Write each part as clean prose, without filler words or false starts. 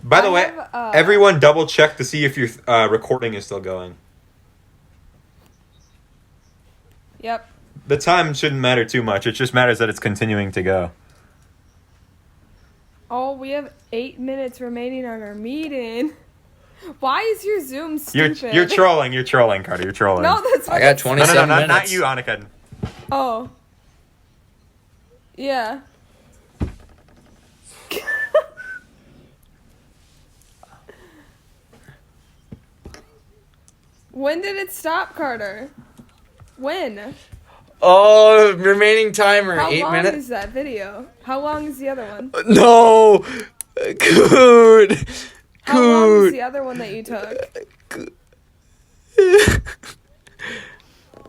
By the way, everyone double check to see if your recording is still going. Yep. The time shouldn't matter too much. It just matters that it's continuing to go. Oh, we have 8 minutes remaining on our meeting. Why is your Zoom stupid? You're trolling. You're trolling, Carter. You're trolling. No, that's what I got 27 no, minutes. not you, Annika. Oh. Yeah. When did it stop, Carter? When? Oh, remaining timer, How 8 long minutes. is that video? How long is the other one? No, good. How long is the other one that you took?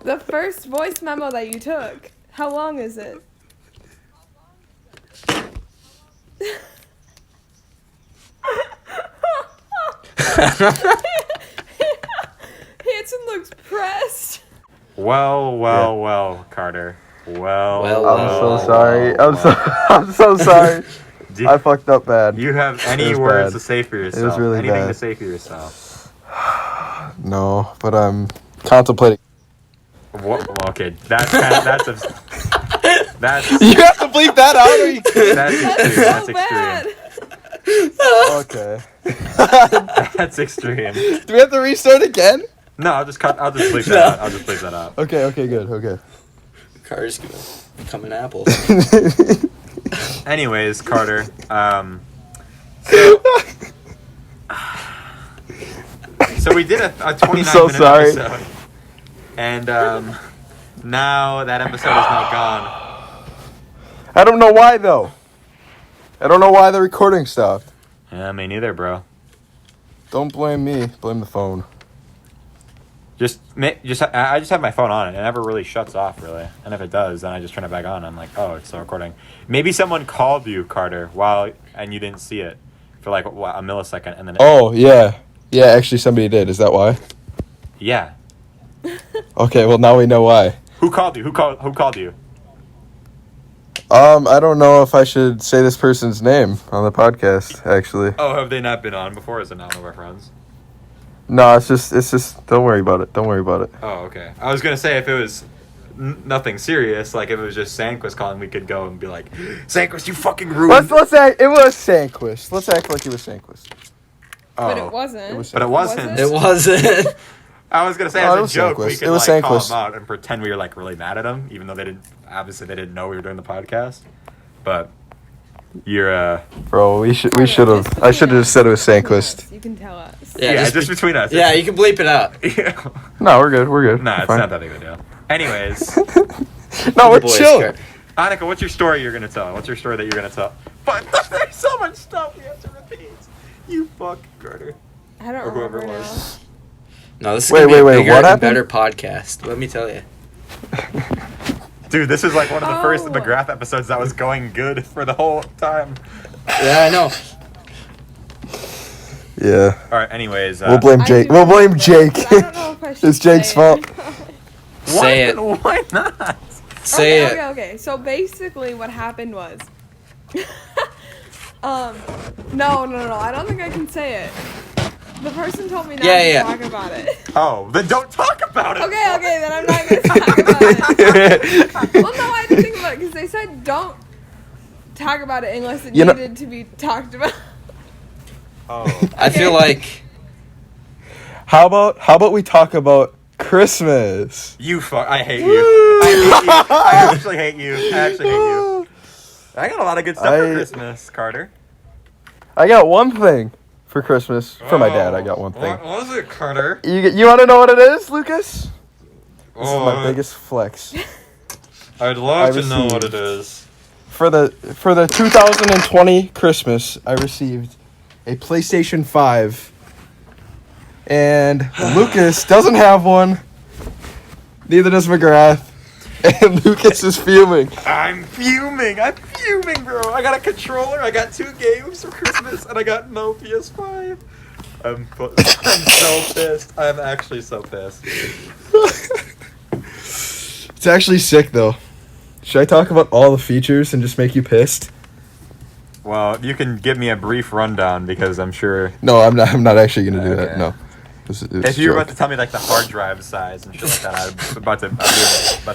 The first voice memo that you took. How long is it? Hanson looks pressed. Well, Carter. Well. I'm so sorry. I'm so sorry. I fucked up bad. Do you have any words to say for yourself? It was really Anything bad. to say for yourself? No, but I'm contemplating. What? Well, okay, that's you have to bleep that out, or you can't. That's So extreme. bad. Okay. That's extreme. Do we have to restart again? No, I'll just bleep that out. I'll just bleep that out. Okay, good, okay. Carter's gonna become an apple. Anyways, Carter, so we did a 29-minute episode, and now that episode is now gone. I don't know why, though. I don't know why the recording stopped. Yeah, me neither, bro. Don't blame me. Blame the phone. I just have my phone on. It never really shuts off, really. And if it does, then I just turn it back on. I'm like, oh, it's still recording. Maybe someone called you, Carter, and you didn't see it for like a millisecond, and then. Oh yeah, actually somebody did. Is that why? Yeah. Okay, well now we know why. Who called you? Who called you? I don't know if I should say this person's name on the podcast. Actually. Oh, have they not been on before? Is it not one of our friends? No, it's just. Don't worry about it. Oh, okay. I was gonna say if it was nothing serious, like if it was just Sanquist calling, we could go and be like, Sanquist, you fucking ruined. Let's act. It was Sanquist. Let's act like it was Sanquist. But it wasn't. But it wasn't. It wasn't. I was gonna say No, it as was a joke, Sanquist. we could It was like call Sanquist. him out and pretend we were like really mad at him, even though they didn't know we were doing the podcast. But you're Bro, we should have. I should have just said it was Sanquist. You can tell us. yeah, just between us. Yeah, you can bleep it out. Yeah. No, we're good. Nah, We're it's fine. not that big of a deal. Anyways, No, we're Boys, chill. Carter. Annika, what's your story you're gonna tell? What's your story that you're gonna tell? But there's so much stuff we have to repeat. You fuck, Carter. I don't Or whoever remember it now. was. No, this is Wait, gonna be a wait, bigger what and happened? better podcast. Let me tell you. Dude, this is like one of the first Oh. McGrath episodes that was going good for the whole time. Yeah, I know. Yeah. All right. Anyways, We'll blame I Jake. do We'll blame remember, Jake. but I don't know if I should It's Jake's say fault. Say it. Why not? Say it. Okay. So basically, what happened was, no. I don't think I can say it. The person told me not to talk about it. Oh, then don't talk about it. Okay, then I'm not gonna talk about it. Well, no, I had to think about it because they said don't talk about it unless it needed to be talked about. Oh. I feel like How about we talk about Christmas? You fuck. I hate you. I actually hate you. I got a lot of good stuff for Christmas, Carter. I got one thing for Christmas. For my dad, I got one thing. What was it, Carter? You want to know what it is, Lucas? This is my Oh, biggest flex. I'd love I to know what received- it is. For the 2020 Christmas, I received a PlayStation 5. And Lucas doesn't have one. Neither does McGrath. And Lucas is fuming. I'm fuming, bro. I got a controller, I got 2 games for Christmas, and I got no PS5. I'm so pissed. I'm actually so pissed. It's actually sick, though. Should I talk about all the features and just make you pissed? Well, you can give me a brief rundown because I'm sure. No, I'm not actually gonna do that. Okay. No. It's If you were about to tell me like the hard drive size and shit like that, I'm about to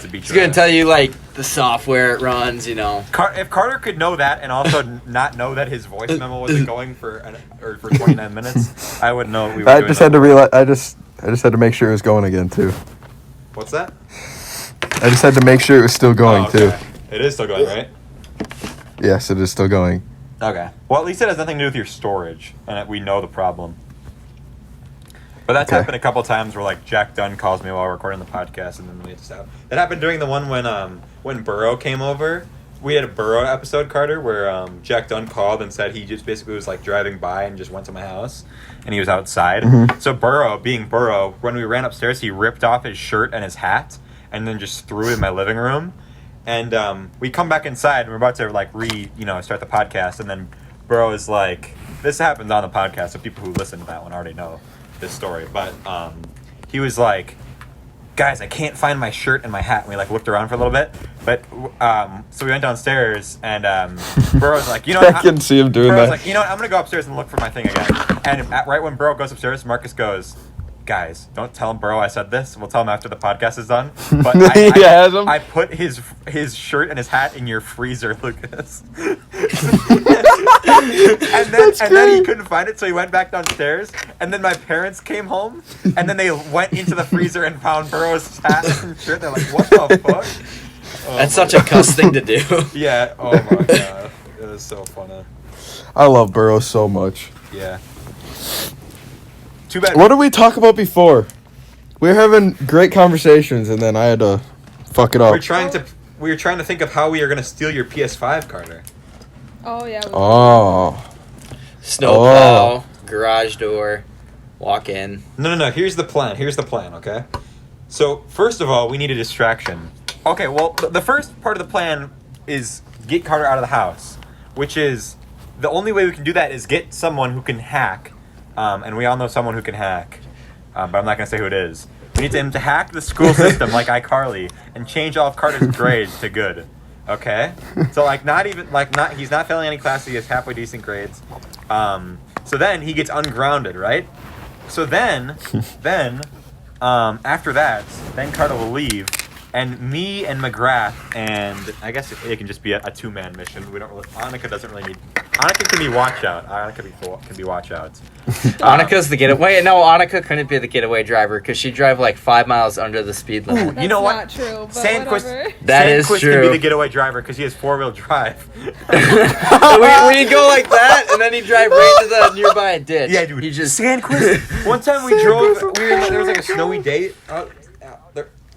beat He's you. gonna tell you like the software it runs, you know. If Carter could know that and also not know that his voice memo wasn't going for 29 minutes, I would know what we were I doing. just had to realize. I just had to make sure it was going again too. What's that? I just had to make sure it was still going too. It is still going, right? Yes, it is still going. Okay. Well, at least it has nothing to do with your storage, and we know the problem. But that's Okay. happened a couple times where like Jack Dunn calls me while we're recording the podcast, and then we have to stop. That happened during the one when Burrow came over. We had a Burrow episode, Carter, where Jack Dunn called and said he just basically was like driving by and just went to my house, and he was outside. Mm-hmm. So Burrow, being Burrow, when we ran upstairs, he ripped off his shirt and his hat, and then just threw it in my living room. And we come back inside, and we're about to like start the podcast, and then Burrow is like, this happens on the podcast, so people who listen to that one already know this story, but he was like, guys, I can't find my shirt and my hat. And we like looked around for a little bit, but so we went downstairs, and Burrow was like, I can see him doing Burrow's that. like, I'm gonna go upstairs and look for my thing again. And right when Burrow goes upstairs, Marcus goes, guys, don't tell him Burrow I said this. We'll tell him after the podcast is done. But He has him? I put his shirt and his hat in your freezer, Lucas. and then he couldn't find it, so he went back downstairs. And then my parents came home, and then they went into the freezer and found Burrow's hat and shirt. They're like, what the fuck? That's such a cuss thing to do. Yeah. Oh my god, it was so funny. I love Burrow so much. Yeah. Too bad. What did we talk about before? We were having great conversations, and then I had to fuck it up. We were trying to think of how we are gonna steal your PS5, Carter. Oh yeah. Oh. Snowplow, garage door, walk in. No. Here's the plan. Okay. So first of all, we need a distraction. Okay. Well, the first part of the plan is get Carter out of the house, which is the only way we can do that is get someone who can hack, and we all know someone who can hack, but I'm not gonna say who it is. We need him to hack the school system like iCarly and change all of Carter's grades to good. Okay? So he's not failing any classes, he has halfway decent grades. So then he gets ungrounded, right? So then after that, then Carter will leave, and me and McGrath, and I guess it can just be a two-man mission. We don't really. Annika doesn't really need. Annika can be watch out. Annika can be watch out. Annika's the getaway. No, Annika couldn't be the getaway driver because she drive like 5 miles under the speed limit. That's you know what? not true, but Sandquist, whatever. That is Sandquist true. can be the getaway driver because he has 4-wheel drive. we go like that, and then he drive right to the nearby ditch. Yeah, dude. He just Sandquist. One time we drove. There was like a snowy day.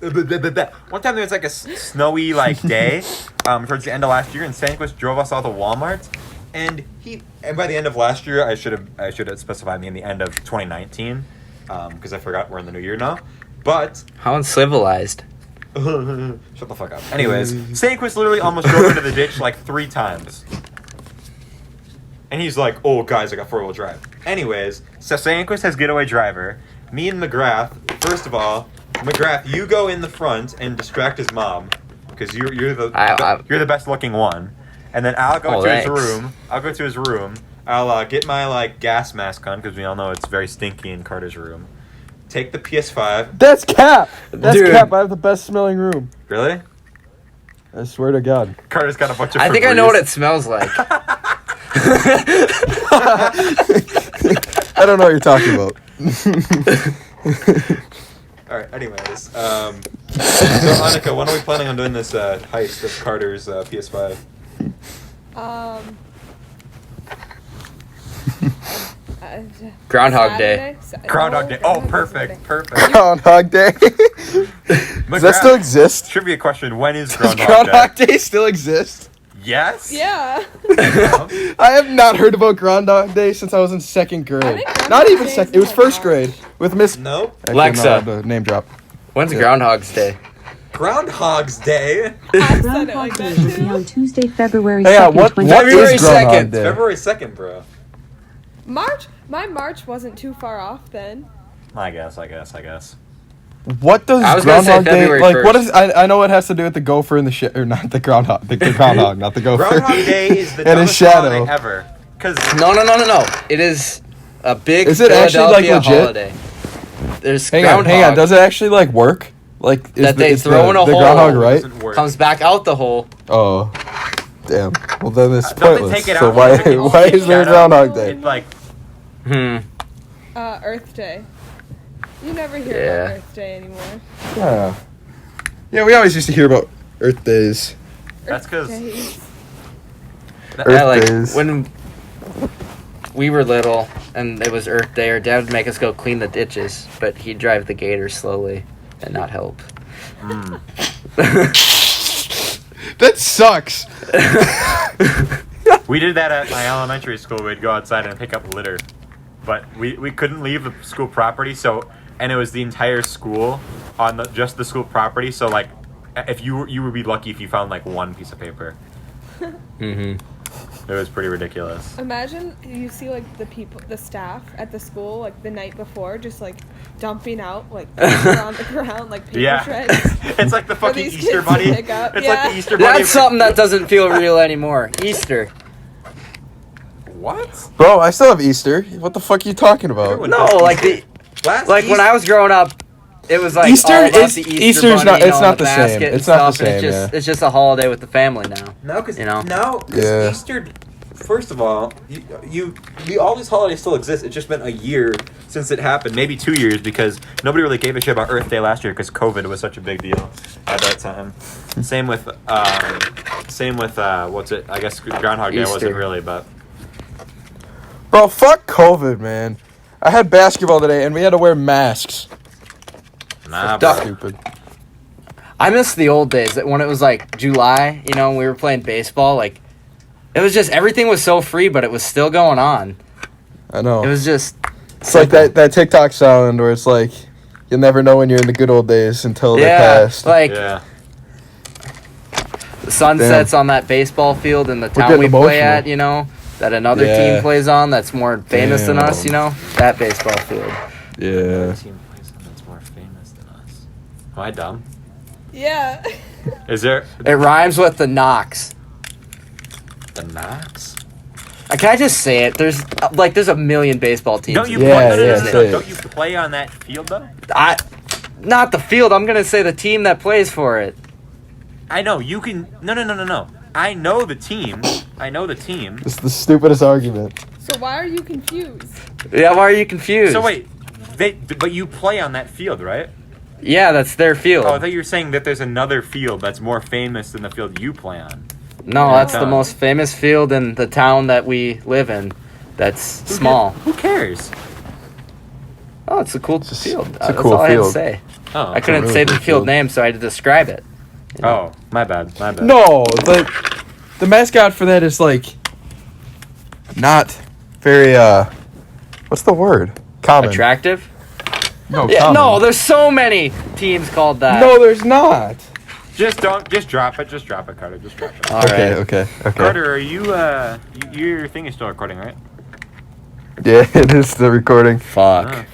One time there was like a snowy like day towards the end of last year, and Sandquist drove us all to Walmart, and by the end of last year, I should have specified me in the end of 2019 because I forgot we're in the new year now. But how uncivilized. shut the fuck up. Anyways, Sandquist literally almost drove into the ditch like 3 times. And he's like, oh, guys, I got 4-wheel drive. Anyways, so Sandquist has getaway driver. Me and McGrath, first of all, McGrath, you go in the front and distract his mom. Because you're the best looking one. And then I'll go to his room. I'll get my like gas mask on because we all know it's very stinky in Carter's room. Take the PS5. That's cap. That's Dude. cap. I have the best smelling room. Really? I swear to God. Carter's got a bunch of I think I know Febreze. what it smells like. I don't know what you're talking about. Alright, anyways. So, Annika, when are we planning on doing this heist of Carter's PS5? Groundhog Day. Groundhog Day. Oh, perfect. Groundhog Day. Does that still exist? Trivia question, when is Does Groundhog Groundhog Day? Day still exist? Yes? Yeah. I have not heard about Groundhog Day since I was in 2nd grade. think Groundhog Not even Day is second. It was like 1st March. grade with Miss. Nope. Actually, Lexa. no, the name drop. When's Yeah. Groundhog's Day? Groundhog's Day? I said it like Groundhog that Day will be on too. Tuesday, February Hey, 2nd, what February is Groundhog 2nd? Day? February 2nd, bro. My March wasn't too far off then. I guess. What does I was gonna say Groundhog Day February like? What 1st. is? I know it has to do with the gopher and the shit, or not the groundhog, the groundhog, not the gopher. Groundhog Day is the and his dumbest shadow. holiday ever. Cause No. It is a big Is it actually, like, Philadelphia legit? holiday. There's Hang groundhog on. Does it actually like work? Like is that they is throw in a the hole, groundhog right? doesn't work. comes back out the hole. Oh, damn. Well then it's Don't they pointless. take it So out why when it's why is there a shadow? Groundhog Day? It's like Earth Day. You never hear Yeah. about Earth Day anymore. Yeah. Yeah, we always used to hear about Earth Days. That's Earth 'cause- Days. Earth Yeah, like Days. when we were little and it was Earth Day, our dad would make us go clean the ditches, but he'd drive the gator slowly and not help. That sucks. we did that at my elementary school. We'd go outside and pick up litter, but we couldn't leave the school property. So and it was the entire school on just the school property. So like, if you would be lucky if you found like one piece of paper. Mm-hmm. It was pretty ridiculous. Imagine you see like the staff at the school like the night before just like dumping out like paper on the ground like paper Yeah, shreds. it's like the For fucking these Easter kids to Bunny. pick up, It's yeah. like the Easter Bunny. That's something that doesn't feel real anymore. Easter. What? Bro, I still have Easter. What the fuck are you talking about? Everyone No, does like Easter. like when I was growing up, it was like Easter all about is- the Easter Easter's bunny, not- you it's know, not and the same. basket and It's not the stuff, and same, It's just a holiday with the family now. No, because You know? Yeah. Easter. First of all, all these holidays still exist. It's just been a year since it happened, maybe 2 years, because nobody really gave a shit about Earth Day last year because COVID was such a big deal at that time. Same with what's it? I guess Groundhog Day Easter. wasn't really, but Bro, fuck COVID, man. I had basketball today and we had to wear masks. nah, Duck. bro. Stupid. I miss the old days that when it was like July, you know, when we were playing baseball, like it was just everything was so free, but it was still going on. I know. It was just It's like that TikTok sound where it's like, you'll never know when you're in the good old days until they pass. like Yeah. the sun Damn. sets on that baseball field in the town getting we play emotional. at, you know, that another Yeah. team plays on that's more famous than us, Damn. you know, that baseball field. Yeah. Team plays something that's more famous than us. Am I dumb? Yeah. Is there It rhymes with the Knox. the Knox? Can I just say it? There's a million baseball teams. Don't you Yeah, play? No, no, yeah, no, no, say no. it. Don't you play on that field though? Not the field. I'm gonna say the team that plays for it. I know you can. No. I know the team. It's the stupidest argument. So why are you confused? Yeah, why are you confused? So wait, but you play on that field, right? Yeah, that's their field. Oh, I thought you were saying that there's another field that's more famous than the field you play on. No, that's the No. most famous field in the town that we live in. That's small. Who cares? Oh, it's a cool It's field. a That's cool all I had to field. say. Oh, I couldn't really say the cool field field. name, so I had to describe it. Oh, my bad. No, the mascot for that is like not very what's the word? Common. Attractive? No, Yeah, common. no, there's so many teams called that. No, there's not. Just drop it, Carter. Just drop it. All right. Okay. Carter, are you your thing is still recording, right? Yeah, it is the recording. Fuck. Ah.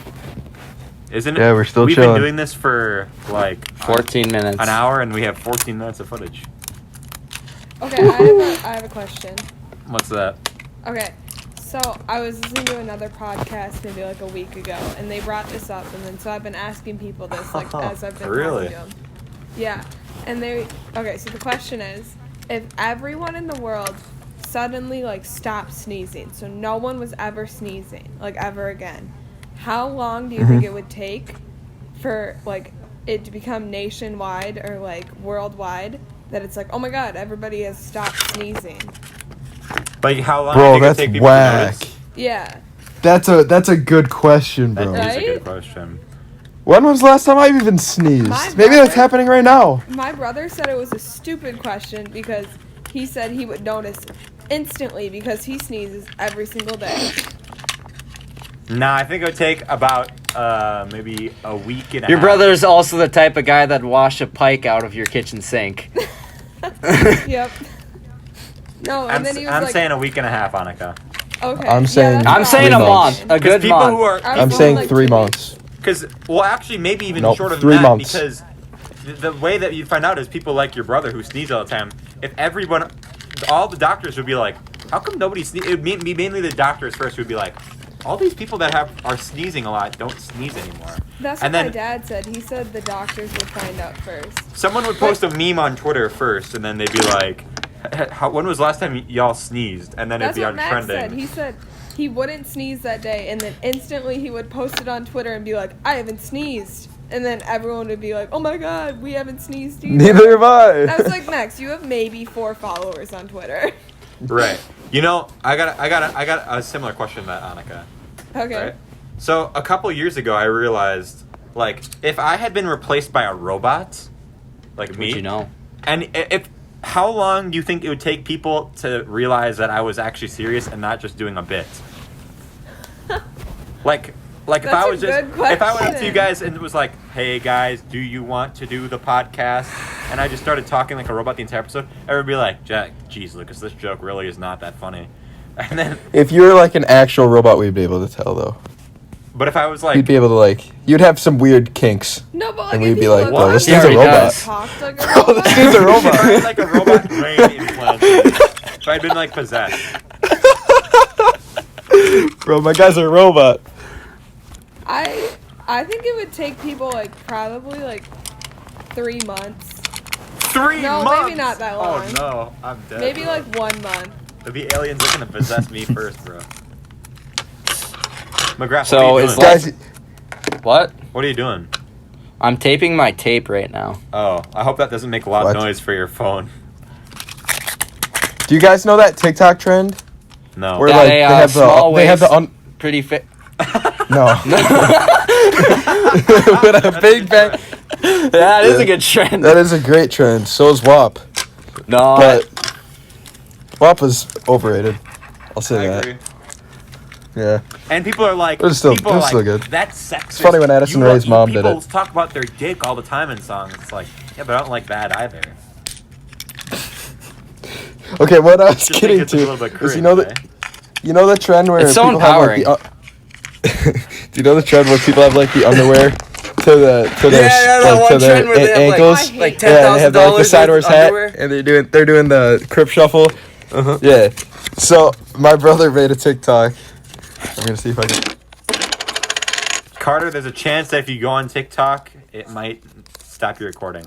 Isn't it? Yeah, we're still We've chilling. been doing this for like 14 minutes. an hour, and we have 14 minutes of footage. Okay, I have a question. What's that? Okay, so I was listening to another podcast maybe like a week ago, and they brought this up, and then so I've been asking people this like as I've been Really? talking to them. Yeah, and okay. So the question is, if everyone in the world suddenly like stopped sneezing, so no one was ever sneezing like ever again, how long do you think it would take for like it to become nationwide or like worldwide? That it's like, oh my god, everybody has stopped sneezing. Like how long? Bro, do you think that's it'd take people to whack. notice? Yeah. That's a good question, That bro. is a Right? good question. When was the last time I even sneezed? My Maybe that's brother- happening right now. My brother said it was a stupid question because he said he would notice instantly because he sneezes every single day. Nah, I think it would take about maybe a week and a Your half. brother's also the type of guy that'd wash a pike out of your kitchen sink. Yep. No, and then he was I'm like, saying a week and a half, Annika. okay. I'm saying- that's I'm what saying a was month, thinking. a good people month. who are I was I'm going saying like 3 2 months. Because, well, actually, maybe even Nope, shorter than 3 that, months. because the way that you find out is people like your brother who sneeze all the time. If everyone, all the doctors would be like, how come nobody sneezes? It would be mainly the doctors first who would be like, all these people that are sneezing a lot don't sneeze anymore. That's And what then my dad said. He said the doctors would find out first. someone would post a meme on Twitter first, and then they'd be like, when was the last time y'all sneezed? And then That's it'd be what on Max trending. said. He said he wouldn't sneeze that day, and then instantly he would post it on Twitter and be like, I haven't sneezed. And then everyone would be like, oh my god, we haven't sneezed either. Neither have I. I was like, Max, you have maybe 4 followers on Twitter. Right. You know, I got a similar question to that, Annika. Okay. Right? So a couple years ago, I realized, like, if I had been replaced by a robot, like me, Would you know? and if how long do you think it would take people to realize that I was actually serious and not just doing a bit? like if That's I a was just good if I went up to you question. guys and it was like, hey guys, do you want to do the podcast? And I just started talking like a robot the entire episode, everyone would be like, Jack, geez, Lucas, this joke really is not that funny. And then, If you were like an actual robot, we'd be able to tell though. but if I was like, You'd be able to like. You'd have some weird kinks. No, but like, And if we'd be he like, looked well, this like dude's a he robot. talked like a Bro, robot. this dude's a if robot. I had like a robot brain implanted, if I'd been like possessed. Bro, my guy's a robot. I think it would take people like probably like 3 months. 3 No, months. maybe not that long. Oh no, I'm dead. Maybe bro. like 1 month. The aliens are gonna possess me first, bro. McGrath, So what are you is doing? Guys, What? What are you doing? I'm taping my tape right now. Oh, I hope that doesn't make a loud What? noise for your phone. do you guys know that TikTok trend? No. Where Yeah, like they, they have small the they have the waist. Pretty fit. no. With a big bang. That is a good trend. That is a great trend. So is WAP. No, But WAP is overrated. I'll say I that. agree. Yeah. And people are like, It was still- people it was are still like, good. that's sexist. It's funny when Addison Rae's mom did People it. talk about their dick all the time in songs. It's like, yeah, but I don't like that either. Okay, what I was Just think getting it's a little to bit is cringe, you know the trend where It's so people have like empowering. do you know the trend where people have like the underwear to their that like, one to their trend where they have, like, ankles? I like hate Yeah, and they have like the $10,000 sideways hat, underwear. and they're doing the crip shuffle. Yeah. So my brother made a TikTok. I'm gonna see if I can. Carter, there's a chance that if you go on TikTok, it might stop your recording.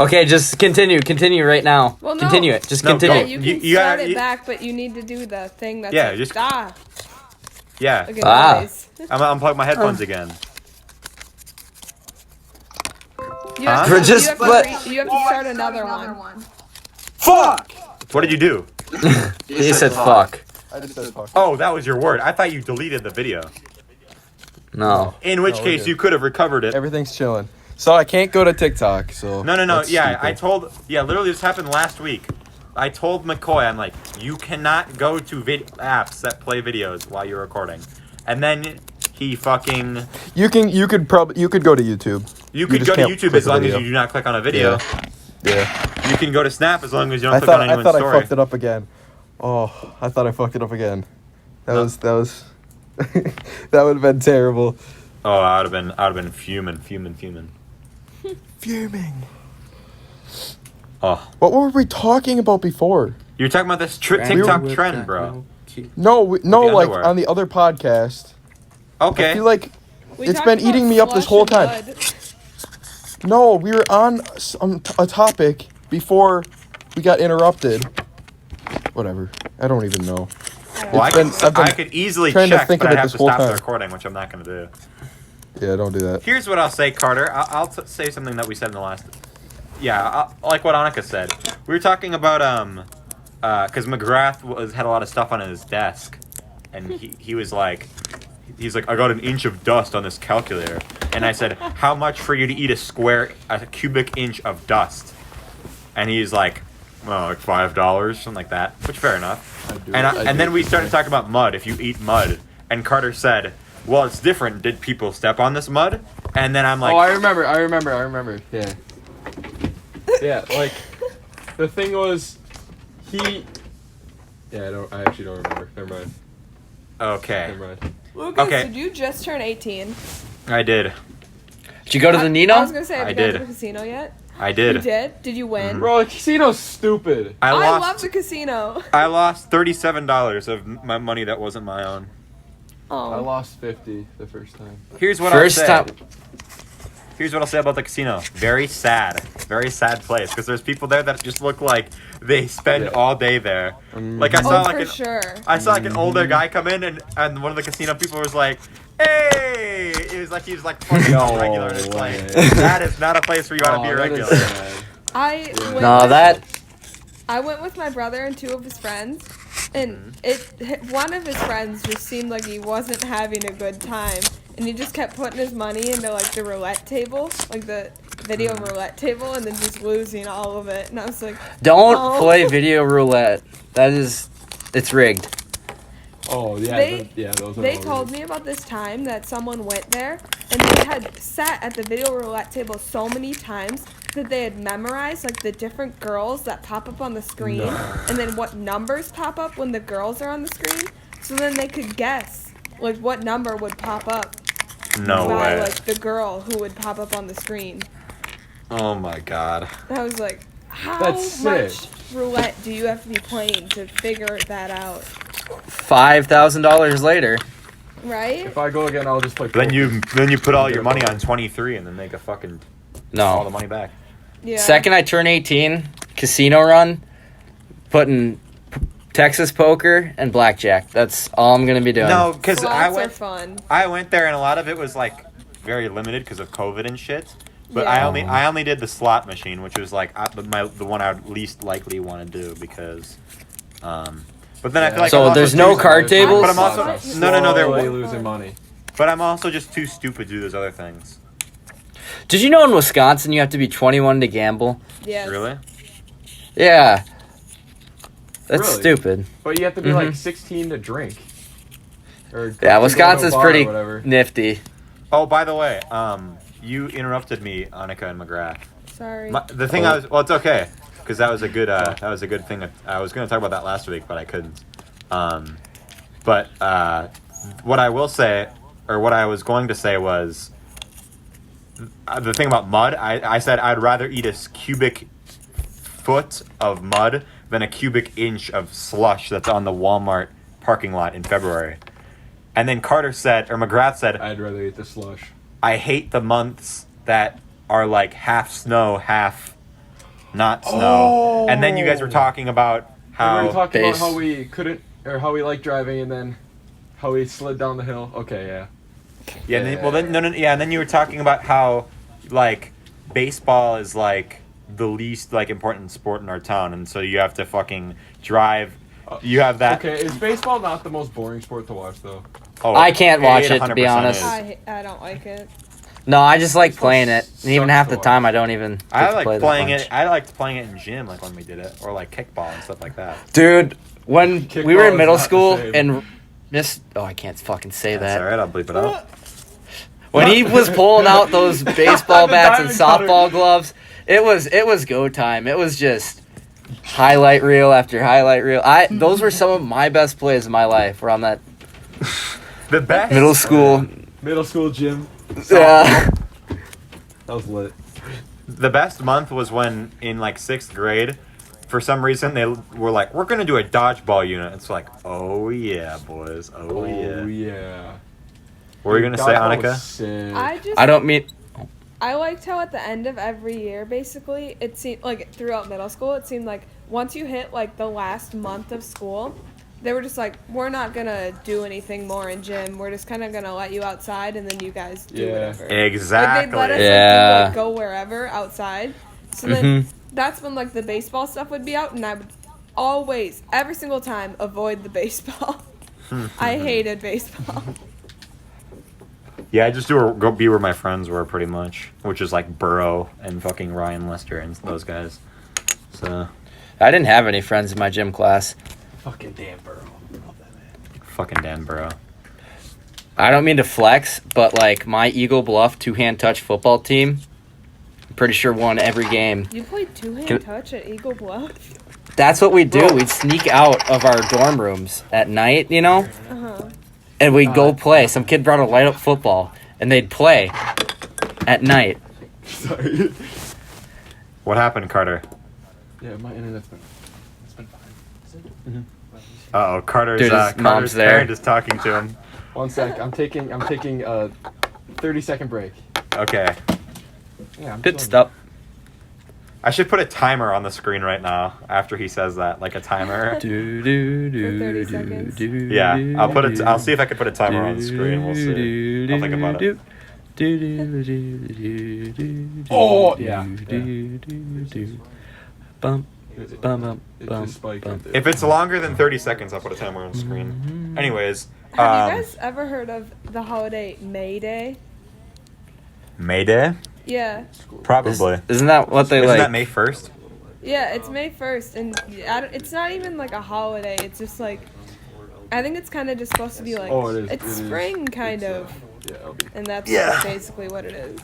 Okay, just continue right now. Well, no. Continue it. Just No, continue. Yeah, go. you You- can you start gotta- it you- back, but you need to do the thing that's Yeah, like, just- ah. Yeah. Okay, Ah. noise. I'm gonna unplug my headphones again. You have, Huh? to, Just you, have let- you have to start another one. Fuck! What did you do? He said fuck. I just said fuck. Oh, that was your word. I thought you deleted the video. No. In which No, we're case, good. you could have recovered it. Everything's chilling. So I can't go to TikTok. So No. that's Yeah, stupid. literally this happened last week. I told McCoy, I'm like, you cannot go to apps that play videos while you're recording. And then he fucking... You could go to YouTube. You could just go to can't YouTube click as a long as video. you do not click on a video. Yeah. You can go to Snap as long as you don't I click on thought anyone's I story. fucked it up again. Oh, I thought I fucked it up again. That No. was that would have been terrible. Oh, I would have been fuming. Fuming. Oh, What were we talking about before? you're talking about this TikTok trend, bro. No, no, the like underwear. on the other podcast. I Okay. feel like We it's talked been about eating me up this slush whole and time. mud. No, we were on a topic before we got interrupted. Whatever. I don't even know. Well, It's been- I've been I could easily trying to check, think but of I it have this to whole stop the time. recording, which I'm not going to do. Yeah, don't do that. Here's what I'll say, Carter. I'll say something that we said in the last... Yeah, like what Annika said. We were talking about, because McGrath had a lot of stuff on his desk. And he was like... He's like, I got an inch of dust on this calculator. And I said, how much for you to eat a cubic inch of dust? And he's like, well, like $5, something like that. Which, fair enough. And then we started talking about mud, if you eat mud. And Carter said, well, it's different. Did people step on this mud? And then I'm like, Oh, I remember. Yeah. Yeah, like the thing was, I actually don't remember. Never mind. Okay. Never mind. Lucas, Okay. did you just turn 18? I did. Did you go to the Nino? I was gonna say, have I you gone did. to the casino yet? I You did. did? Did you win? Bro, the casino's stupid. I I love lost. the casino. I lost $37 of my money that wasn't my own. Oh. I lost 50 the first time. Here's what First I'll say. time. Here's what I'll say about the casino. Very sad place because there's people there that just look like they spend Yeah. all day there. Like I Oh, saw for like sure. I saw like an older guy come in and one of the casino people was like, "Hey!" It was like he was like fucking No regular. And it's like way. that is not a place where you want to be a that is regular. sad. I Yeah. went No, with, that. I went with my brother and 2 of his friends, and one of his friends just seemed like he wasn't having a good time, and he just kept putting his money into like the roulette table, like the video roulette table, and then just losing all of it. And I was like, Don't Oh. play video roulette. It's rigged. Oh, yeah. They- Those are they all told really- me about this time that someone went there and they had sat at the video roulette table so many times that they had memorized like the different girls that pop up on the screen and then what numbers pop up when the girls are on the screen, so then they could guess like what number would pop up No by way. like the girl who would pop up on the screen. Oh my god. And I was like, how That's much sick. roulette do you have to be playing to figure that out? $5,000 later. Right? If I go again, I'll just play. Then poker. you put all your money on 23 and then make a fucking all the No. money back. Yeah. Second I turn 18, casino run, putting Texas poker and blackjack. That's all I'm gonna be doing. No, because Slots are fun. I went there and a lot of it was like very limited because of COVID and shit. But Yeah. I only did the slot machine, which was like the one I would least likely want to do because, but then I feel like So I'm also there's no too- card tables? But I'm also no there Slowly was, losing money. but I'm also just too stupid to do those other things. Did you know in Wisconsin you have to be 21 to gamble? Yes. Really? Yeah. That's Really? stupid. But you have to be Mhm. like 16 to drink. Or to Yeah, go to a Wisconsin's bar or pretty whatever. nifty. Oh, by the way, you interrupted me, Annika and McGrath. Sorry. The thing it's okay, because that was a good thing. That, I was going to talk about that last week, but I couldn't. But what I will say, or what I was going to say was, the thing about mud. I said I'd rather eat a cubic foot of mud than a cubic inch of slush that's on the Walmart parking lot in February. And then Carter said, or McGrath said, I'd rather eat the slush. I hate the months that are like half snow, half not snow. Oh. And then you guys were talking about We how were talking about base. how we couldn't, or how we liked driving, and then how we slid down the hill. Okay, yeah. yeah, and then, well then no, and then you were talking about how like baseball is like the least like important sport in our town, and so you have to fucking drive. You have that. Okay, is baseball not the most boring sport to watch though? Oh, I can't watch it, to be 100% honest. is. I don't like it. No, I just like This playing one it. And even sucks half to the time watch. I don't even get I to like play that playing much. it. I liked playing it in gym, like when we did it, or like kickball and stuff like that. Dude, when Kickball we were in is middle not the school same. and I can't fucking say That's that. all right. I'll bleep it out. When he was pulling out those baseball The bats and diamond cutter. softball gloves, it was go time. It was just highlight reel after highlight reel. Those were some of my best plays of my life. Were on that The best middle school. Middle school gym. Yeah. That was lit. The best month was when in like 6th grade, for some reason they were like, we're gonna do a dodgeball unit. It's like, oh yeah, boys, oh yeah. Yeah. What were you gonna say, Dodgeball was Annika? sick. I don't mean. I liked how at the end of every year, basically, it seemed like throughout middle school, it seemed like once you hit like the last month of school, they were just like, we're not gonna do anything more in gym. We're just kind of gonna let you outside, and then you guys do Yeah. whatever. Exactly. Like they'd let us Yeah. like, go wherever outside. So then that's when like the baseball stuff would be out, and I would always, every single time, avoid the baseball. I hated baseball. Yeah, I just go be where my friends were pretty much, which is like Burrow and fucking Ryan Lester and those guys. So I didn't have any friends in my gym class. Fucking damn Burrow. fucking Dan Burrow. I don't mean to flex, but like my Eagle Bluff two-hand touch football team, I'm pretty sure won every game. You played two-hand Can- touch at Eagle Bluff? That's what we do. Bro. We'd sneak out of our dorm rooms at night, you know, Uh-huh. and we'd go play. Some kid brought a light up football, and they'd play at night. Sorry. What happened, Carter? Yeah, my internet's been fine. Uh-oh, Carter's, Dude, his Carter's mom's there. parent is talking to him. 1 sec. I'm taking a 30-second break. Okay. Yeah, I'm Pit chilling. stop. I should put a timer on the screen right now after he says that, like a timer. Do, do, do, For 30 do, seconds. do, Yeah, I'll put it. do, I'll see if I can put a timer on the screen. We'll see. I'll think about it. Oh, yeah. Bum, It bum, just bum, spiked bum. right there. If it's longer than 30 seconds, I'll put a timer on the screen. Anyways, Have you guys ever heard of the holiday May Day? May Day? Yeah. Probably. Isn't that what they Isn't like? that May 1st? Yeah, it's May 1st, and it's not even like a holiday. It's just like, I think it's kind of just supposed to be like, Oh, it is. it's It is. spring kind It's, of, Yeah, it'll be. and that's Yeah. basically what it is.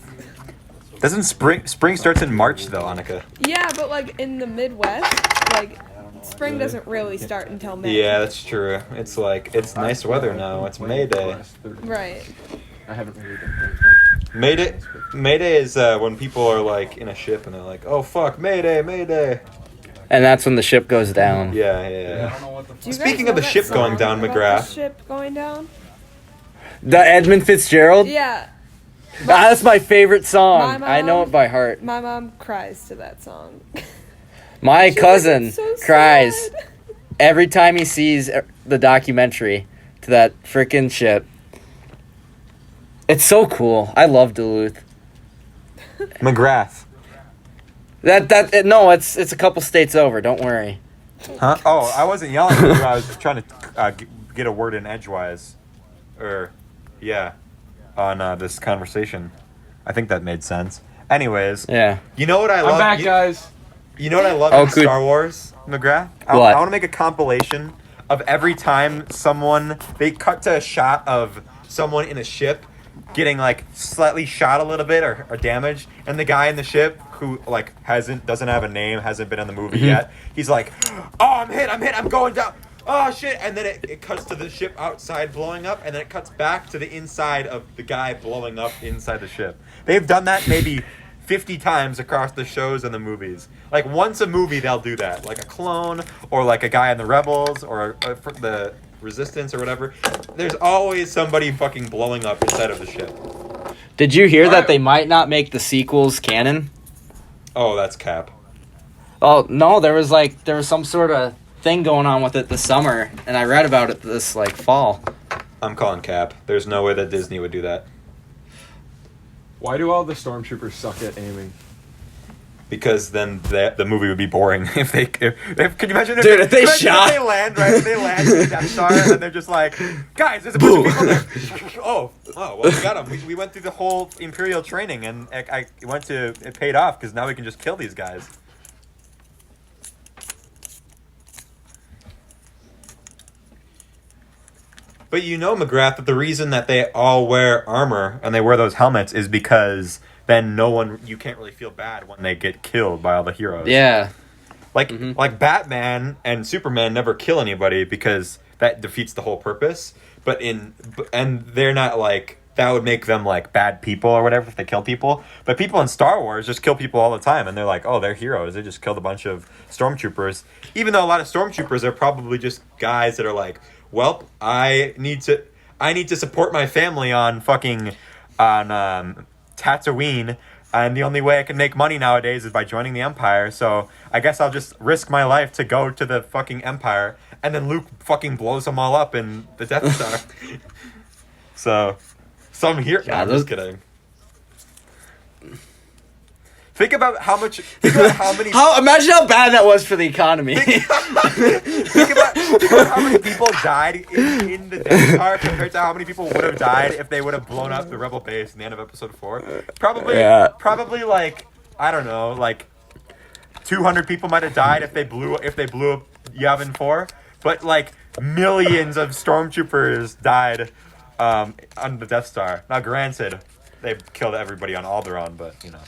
Doesn't spring starts in March though, Annika? Yeah, but like in the Midwest, like spring doesn't really start until May. Yeah, that's true. It's like it's nice weather now. It's May Day. Right. I haven't really been. May Day is when people are like in a ship and they're like, "Oh fuck, May Day, May Day." And that's when the ship goes down. Yeah. Do you Speaking guys of the know that ship going song down, about McGrath. The ship going down. The Edmund Fitzgerald? Yeah. That's my favorite song. My I know mom- it by heart. My mom cries to that song. My She's like, cousin "It's so cries sad." every time he sees the documentary to that frickin' ship. It's so cool. I love Duluth. McGrath. No, it's a couple states over. Don't worry. Huh? Oh, I wasn't yelling at you. I was trying to get a word in edgewise, on this conversation. I think that made sense. Anyways, Yeah. you know what I love? I'm back, guys. You know what I love Oh, in good. Star Wars, McGrath? I What? want to make a compilation of every time they cut to a shot of someone in a ship getting like slightly shot a little bit or damaged, and the guy in the ship who like doesn't have a name, hasn't been in the movie yet. He's like, "Oh, I'm hit, I'm going down. Oh shit!" And then it cuts to the ship outside blowing up, and then it cuts back to the inside of the guy blowing up inside the ship. They've done that maybe 50 times across the shows and the movies. Like once a movie they'll do that, like a clone or like a guy in the Rebels or the Resistance or whatever. There's always somebody fucking blowing up inside of the ship. Did you hear that Alright. they might not make the sequels canon? Oh, that's Cap. Oh, no, there was some sort of thing going on with it this summer, and I read about it this like fall. I'm calling Cap. There's no way that Disney would do that. Why do all the stormtroopers suck at aiming? Because then the movie would be boring if they. Can you imagine? Dude, if they imagine shot- If they land right. If they land in the Death Star and they're just like, guys, there's a bunch of people there. Oh, well, we got them. We went through the whole Imperial training and it paid off because now we can just kill these guys. But you know, McGrath, that the reason that they all wear armor and they wear those helmets is because then you can't really feel bad when they get killed by all the heroes. Yeah. Like Batman and Superman never kill anybody because that defeats the whole purpose. And they're not like, that would make them like bad people or whatever if they kill people. But people in Star Wars just kill people all the time and they're like, oh, they're heroes. They just killed a bunch of stormtroopers. Even though a lot of stormtroopers are probably just guys that are like, well, I need to support my family on Tatooine, and the only way I can make money nowadays is by joining the Empire, so I guess I'll just risk my life to go to the fucking Empire, and then Luke fucking blows them all up in the Death Star. So, some here. Yeah, I'm just kidding. Think about how many. Imagine how bad that was for the economy. Think about how many people died in the Death Star compared to how many people would have died if they would have blown up the Rebel base in the end of Episode 4. Probably like, I don't know, like 200 people might have died if they blew up Yavin 4, but like millions of stormtroopers died on the Death Star. Now, granted, they killed everybody on Alderaan, but you know.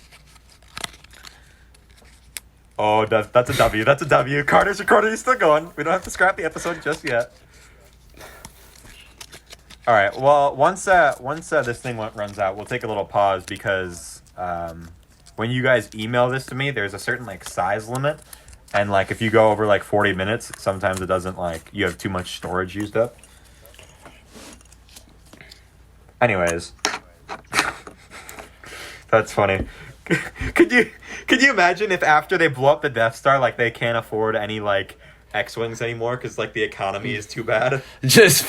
Oh, that's a W. That's a W. Carter's recording is still going. We don't have to scrap the episode just yet. All right. Well, once this thing runs out, we'll take a little pause because when you guys email this to me, there's a certain like size limit, and like if you go over like 40 minutes, sometimes it doesn't like you have too much storage used up. Anyways, that's funny. Could you imagine if after they blow up the Death Star, like they can't afford any like X-wings anymore because like the economy is too bad? Just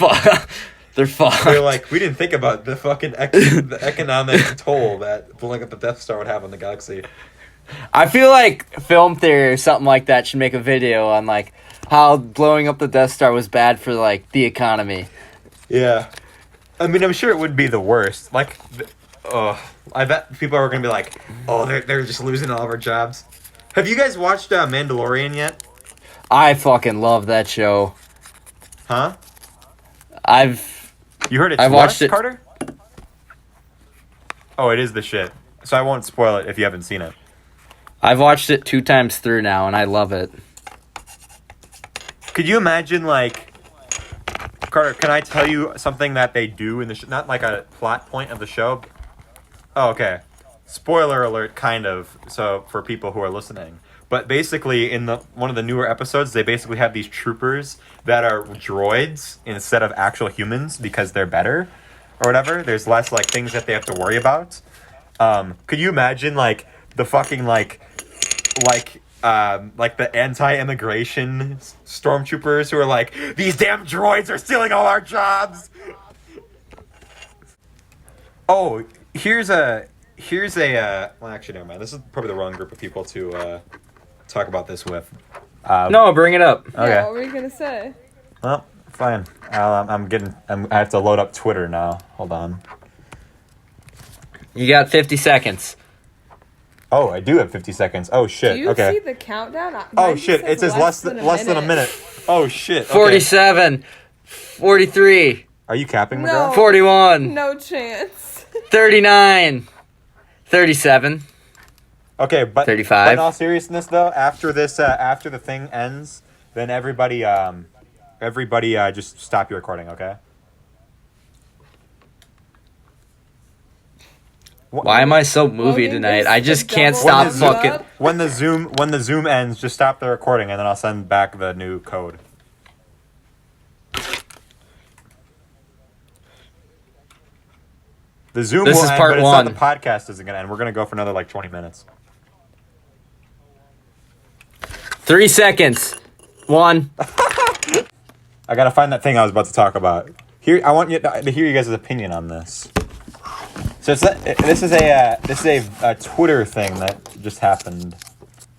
they're fucked. They're like, we didn't think about the fucking the economic toll that blowing up the Death Star would have on the galaxy. I feel like Film Theory or something like that should make a video on like how blowing up the Death Star was bad for like the economy. Yeah, I mean, I'm sure it would be the worst. Like, I bet people are gonna be like, oh, they're just losing all of our jobs. Have you guys watched Mandalorian yet? I fucking love that show. Huh? I've You heard it's I've watched it. Carter? Oh, it is the shit. So I won't spoil it if you haven't seen it. I've watched it 2 times through now, and I love it. Could you imagine, like, Carter, can I tell you something that they do in the not like a plot point of the show? Oh, okay. Spoiler alert, kind of, so for people who are listening. But basically, in one of the newer episodes, they basically have these troopers that are droids instead of actual humans because they're better or whatever. There's less, like, things that they have to worry about. Could you imagine, like, the fucking, like the anti-immigration stormtroopers who are like, these damn droids are stealing all our jobs. Oh, here's a well, actually, never mind. This is probably the wrong group of people to talk about this with. No, bring it up. Okay. Yeah, what were you gonna say? Well, fine. I have to load up Twitter now. Hold on. You got 50 seconds. Oh, I do have 50 seconds. Oh shit. Do you Okay. see the countdown? Oh shit! It says less than a minute. Oh shit. Okay. 47, 43, Are you capping, No. McGraw? 41, No chance. 39, 37. Okay, but 35. But in all seriousness, though, after the thing ends, then everybody just stop your recording, okay? Why am I so movie Logan tonight? gets I just the can't double stop thumbs fucking. up. When the Zoom ends, just stop the recording, and then I'll send back the new code. The Zoom This will is end, part but it's one. not the podcast isn't gonna end. We're gonna go for another like 20 minutes. 3 seconds. 1. I gotta find that thing I was about to talk about. Here, I want you to hear you guys' opinion on this. So this is a Twitter thing that just happened.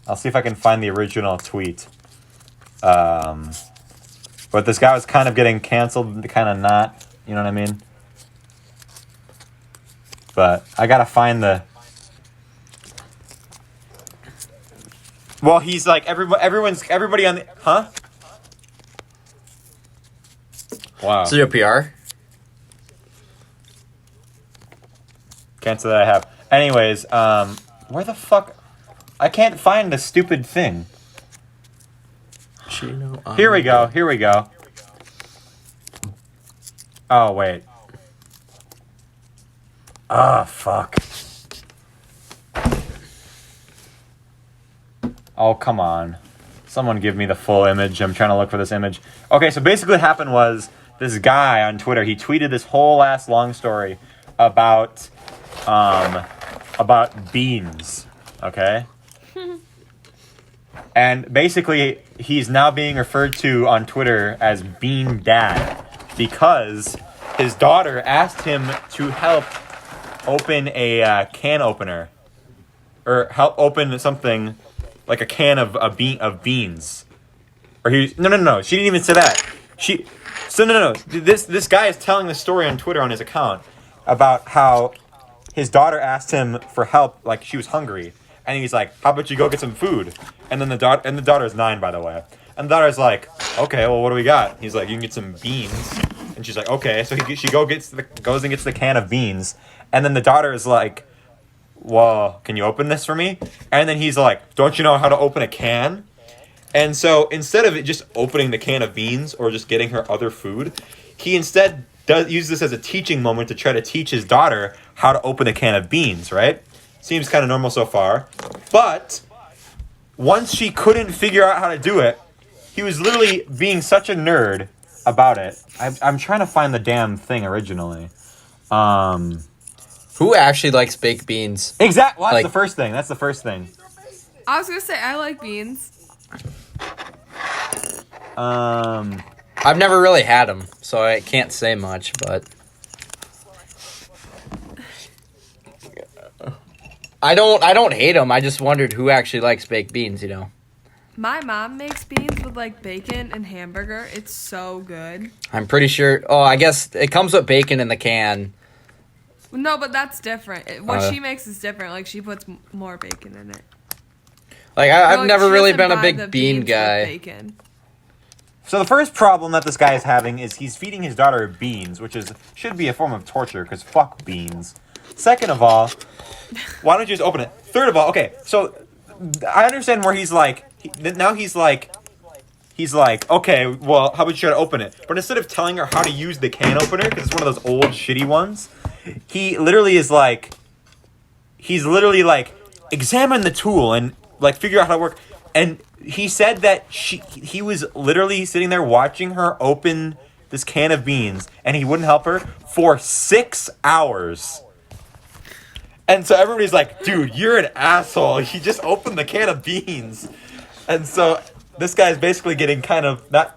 I'll see if I can find the original tweet. But this guy was kind of getting canceled, kind of not. You know what I mean? But I gotta find the. Well, he's like everybody on the huh? Wow. So your PR? Can't say that I have. Anyways, where the fuck? I can't find the stupid thing. Here we go. Oh, wait. Ah, fuck. Oh, come on. Someone give me the full image. I'm trying to look for this image. Okay, so basically what happened was this guy on Twitter, he tweeted this whole ass long story about beans, okay? And basically, he's now being referred to on Twitter as Bean Dad because his daughter asked him to help open a can opener, or help open something like a can of beans. Or no. She didn't even say that. No. This guy is telling the story on Twitter on his account about how his daughter asked him for help, like she was hungry, and he's like, "How about you go get some food?" And then the daughter is 9, by the way, and the daughter's like, "Okay, well, what do we got?" He's like, "You can get some beans," and she's like, "Okay." So she goes and gets the can of beans, and then the daughter is like, "Well, can you open this for me?" And then he's like, "Don't you know how to open a can?" And so instead of just opening the can of beans or just getting her other food, he instead use this as a teaching moment to try to teach his daughter how to open a can of beans, right? Seems kind of normal so far. But once she couldn't figure out how to do it, he was literally being such a nerd about it. I'm trying to find the damn thing originally. Who actually likes baked beans? Exactly. Well, Like- that's the first thing. I was gonna say I like beans. I've never really had them, so I can't say much, but I don't hate them. I just wondered who actually likes baked beans, you know. My mom makes beans with like bacon and hamburger. It's so good. I'm pretty sure. Oh, I guess it comes with bacon in the can. No, but that's different. What Uh. she makes is different. Like she puts more bacon in it. Like Or, I've like, never she really doesn't been a buy big the bean beans with guy. bacon. So the first problem that this guy is having is he's feeding his daughter beans, which should be a form of torture because fuck beans. Second of all, why don't you just open it? Third of all, okay, so I understand where he's like, he's like, okay, well, how about you try to open it? But instead of telling her how to use the can opener, because it's one of those old shitty ones, he's literally like, examine the tool and like figure out how to work. And he said that he was literally sitting there watching her open this can of beans, and he wouldn't help her for 6 hours. And so everybody's like, dude, you're an asshole. You just opened the can of beans. And so this guy's basically getting kind of not...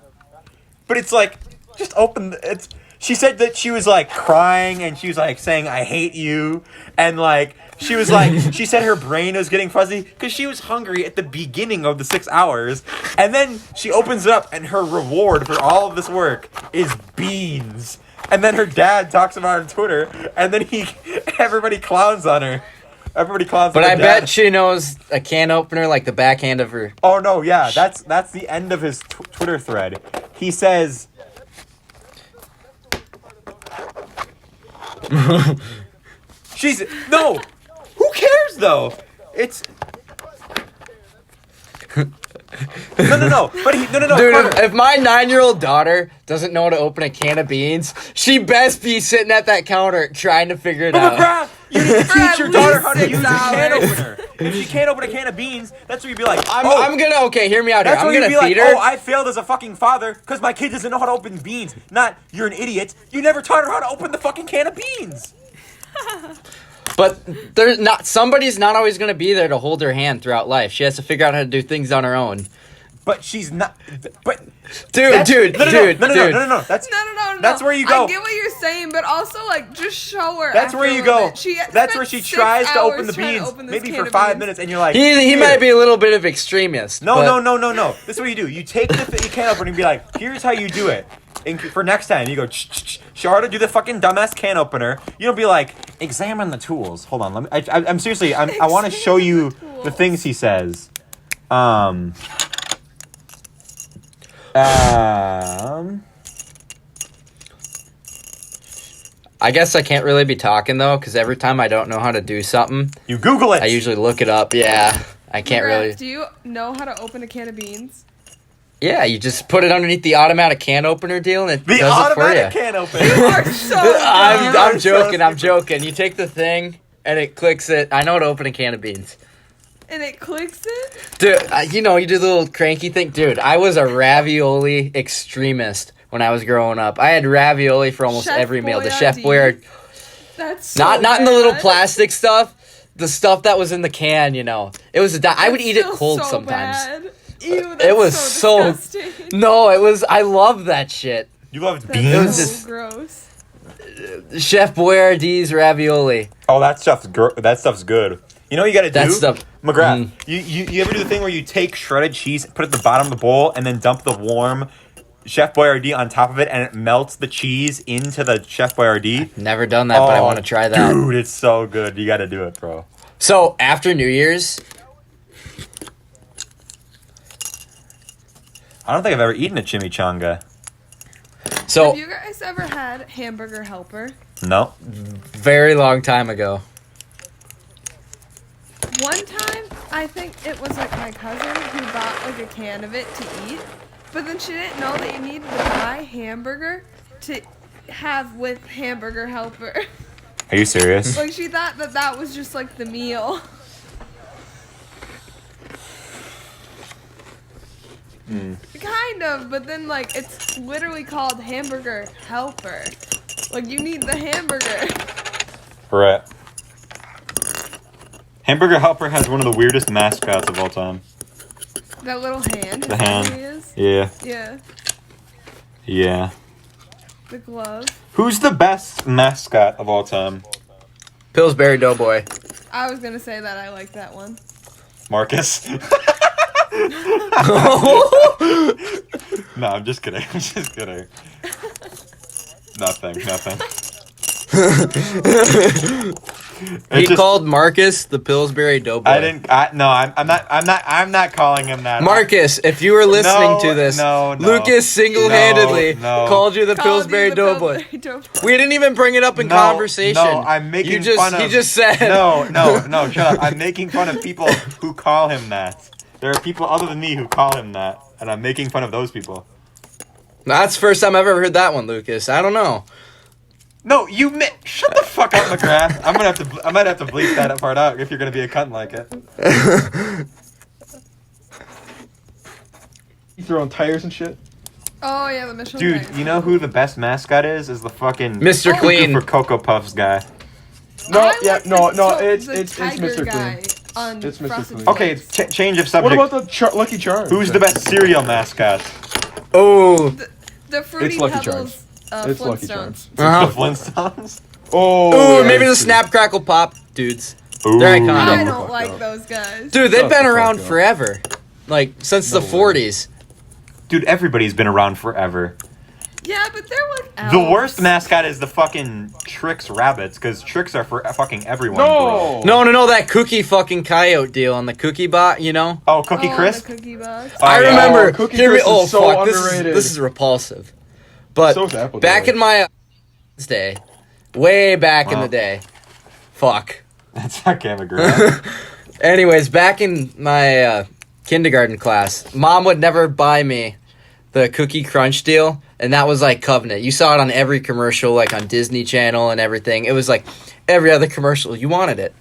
But it's like, just open... She said that she was like crying and she was like saying, I hate you. And like, she was like, she said her brain was getting fuzzy because she was hungry at the beginning of the 6 hours. And then she opens it up and her reward for all of this work is beans. And then her dad talks about it on Twitter, and then everybody clowns on her. Everybody clowns But on her I dad. bet she knows a can opener like the backhand of her. Oh no, yeah, that's the end of his Twitter thread. He says, no. Who cares though? It's no. But no. Dude, Carter. if my 9-year-old daughter doesn't know how to open a can of beans, she best be sitting at that counter trying to figure it But out. bruh, you need to For teach at your daughter least how to 6 use a can hours. opener. If she can't open a can of beans, that's where you'd be like, I'm gonna, okay, hear me out here. That's I'm where you'd gonna be feed like, her. oh, I failed as a fucking father because my kid doesn't know how to open beans. Not, you're an idiot. You never taught her how to open the fucking can of beans. But somebody's not always gonna be there to hold her hand throughout life. She has to figure out how to do things on her own. But she's not. But Dude. No. That's No. That's where you go. I get what you're saying, but also like just show her. That's where after you a go. little bit. That's spent where she 6 tries to open the hours trying to beans, open this maybe can for of 5 beans. minutes, and you're like, He "Here." might be a little bit of extremist. No. but- This is what you do. You take the can opener and be like, here's how you do it. And for next time, you go, show her how to do the fucking dumbass can opener. You don't be like, examine the tools. Hold on, I'm seriously, I want to show you the things he says. I guess I can't really be talking though, because every time I don't know how to do something, You Google it. I usually look it up. Yeah, I can't Greg, really. Do you know how to open a can of beans? Yeah, you just put it underneath the automatic can opener deal, and it The does it for automatic you. can opener. You are so I'm dumb. joking. so I'm joking. You take the thing and it clicks it. I know how to open a can of beans, And it clicks it? dude. You know, you do the little cranky thing, dude. I was a ravioli extremist when I was growing up. I had ravioli for almost Chef every meal. The Boyardee. Chef Boyardee. That's so Not in the little bad. plastic stuff. The stuff that was in the can, you know. It was I would That's eat it still cold so sometimes. bad. Ew, that's It was so disgusting. No, it was. I love that shit. You loved That's It was beans? so just- gross. Chef Boyardee's ravioli. Oh, that stuff's good. You know what you gotta do? That stuff- McGrath, you ever do the thing where you take shredded cheese, put it at the bottom of the bowl, and then dump the warm Chef Boyardee on top of it, and it melts the cheese into the Chef Boyardee? Never done that, but I want to try that. Dude, it's so good. You gotta do it, bro. So after New Year's, I don't think I've ever eaten a chimichanga. so Have you guys ever had hamburger helper? No. very long time ago. One time, I think it was like my cousin who bought like a can of it to eat, but then she didn't know that you needed to buy hamburger to have with hamburger helper. Are you serious? Like she thought that was just like the meal. Kind of, but then like it's literally called hamburger helper. Like you need the hamburger. Right. Hamburger Helper has one of the weirdest mascots of all time. That little hand. The is that hand. what he is? Yeah. Yeah. Yeah. The glove. Who's the best mascot of all time? Pillsbury Doughboy. I was gonna say that I like that one. Marcus? No, I'm just kidding. I'm just kidding. Nothing. He called Marcus the Pillsbury Doughboy. I'm not calling him that. Marcus, if you were listening to this, Lucas single-handedly called you the Pillsbury Doughboy. We didn't even bring it up in conversation. No, I'm making fun of... He just said... No, shut up. I'm making fun of people who call him that. There are people other than me who call him that, and I'm making fun of those people. That's the first time I've ever heard that one, Lucas. I don't know. No, shut the fuck up, McGrath. I might have to bleep that part out if you're gonna be a cunt like it. You throwing tires and shit? Oh yeah, the Michelin. Dude, tires. you know who the best mascot is? Is the fucking Mr. Cuckoo Clean. for Cocoa Puffs guy. No, I yeah, like no, the it's tiger Mr. guy Clean. on It's Mr. Frosted Clean. Okay, Flakes. change of What subject. about the Lucky Charms? Who's the best cereal mascot? Oh. The Fruity It's Lucky Pebbles It's Lucky Flintstones. Charms. The Flintstones? Oh, Ooh, yeah, maybe the that's Snap Crackle Pop dudes. Ooh. They're I iconic. don't like those guys. Dude, they've Shut been the around fuck up. forever. Like, since the No way. 40s. Dude, everybody's been around forever. Yeah, but they're like elves. The worst mascot is the fucking Trix Rabbits, because Trix are for fucking everyone. No. Bro. No, that cookie fucking coyote deal on the cookie bot, you know? Oh, Cookie Crisp? The cookie box. Oh, I yeah. remember. Cookie hear me, Crisp is oh, so fuck. underrated. This is repulsive. But So is Apple back Joy. in my day, way back in Wow. the day, fuck. That's not Gamma Grant. Anyways, back in my kindergarten class, Mom would never buy me the Cookie Crunch deal, and that was like Covenant. You saw it on every commercial, like on Disney Channel and everything. It was like every other commercial. You wanted it.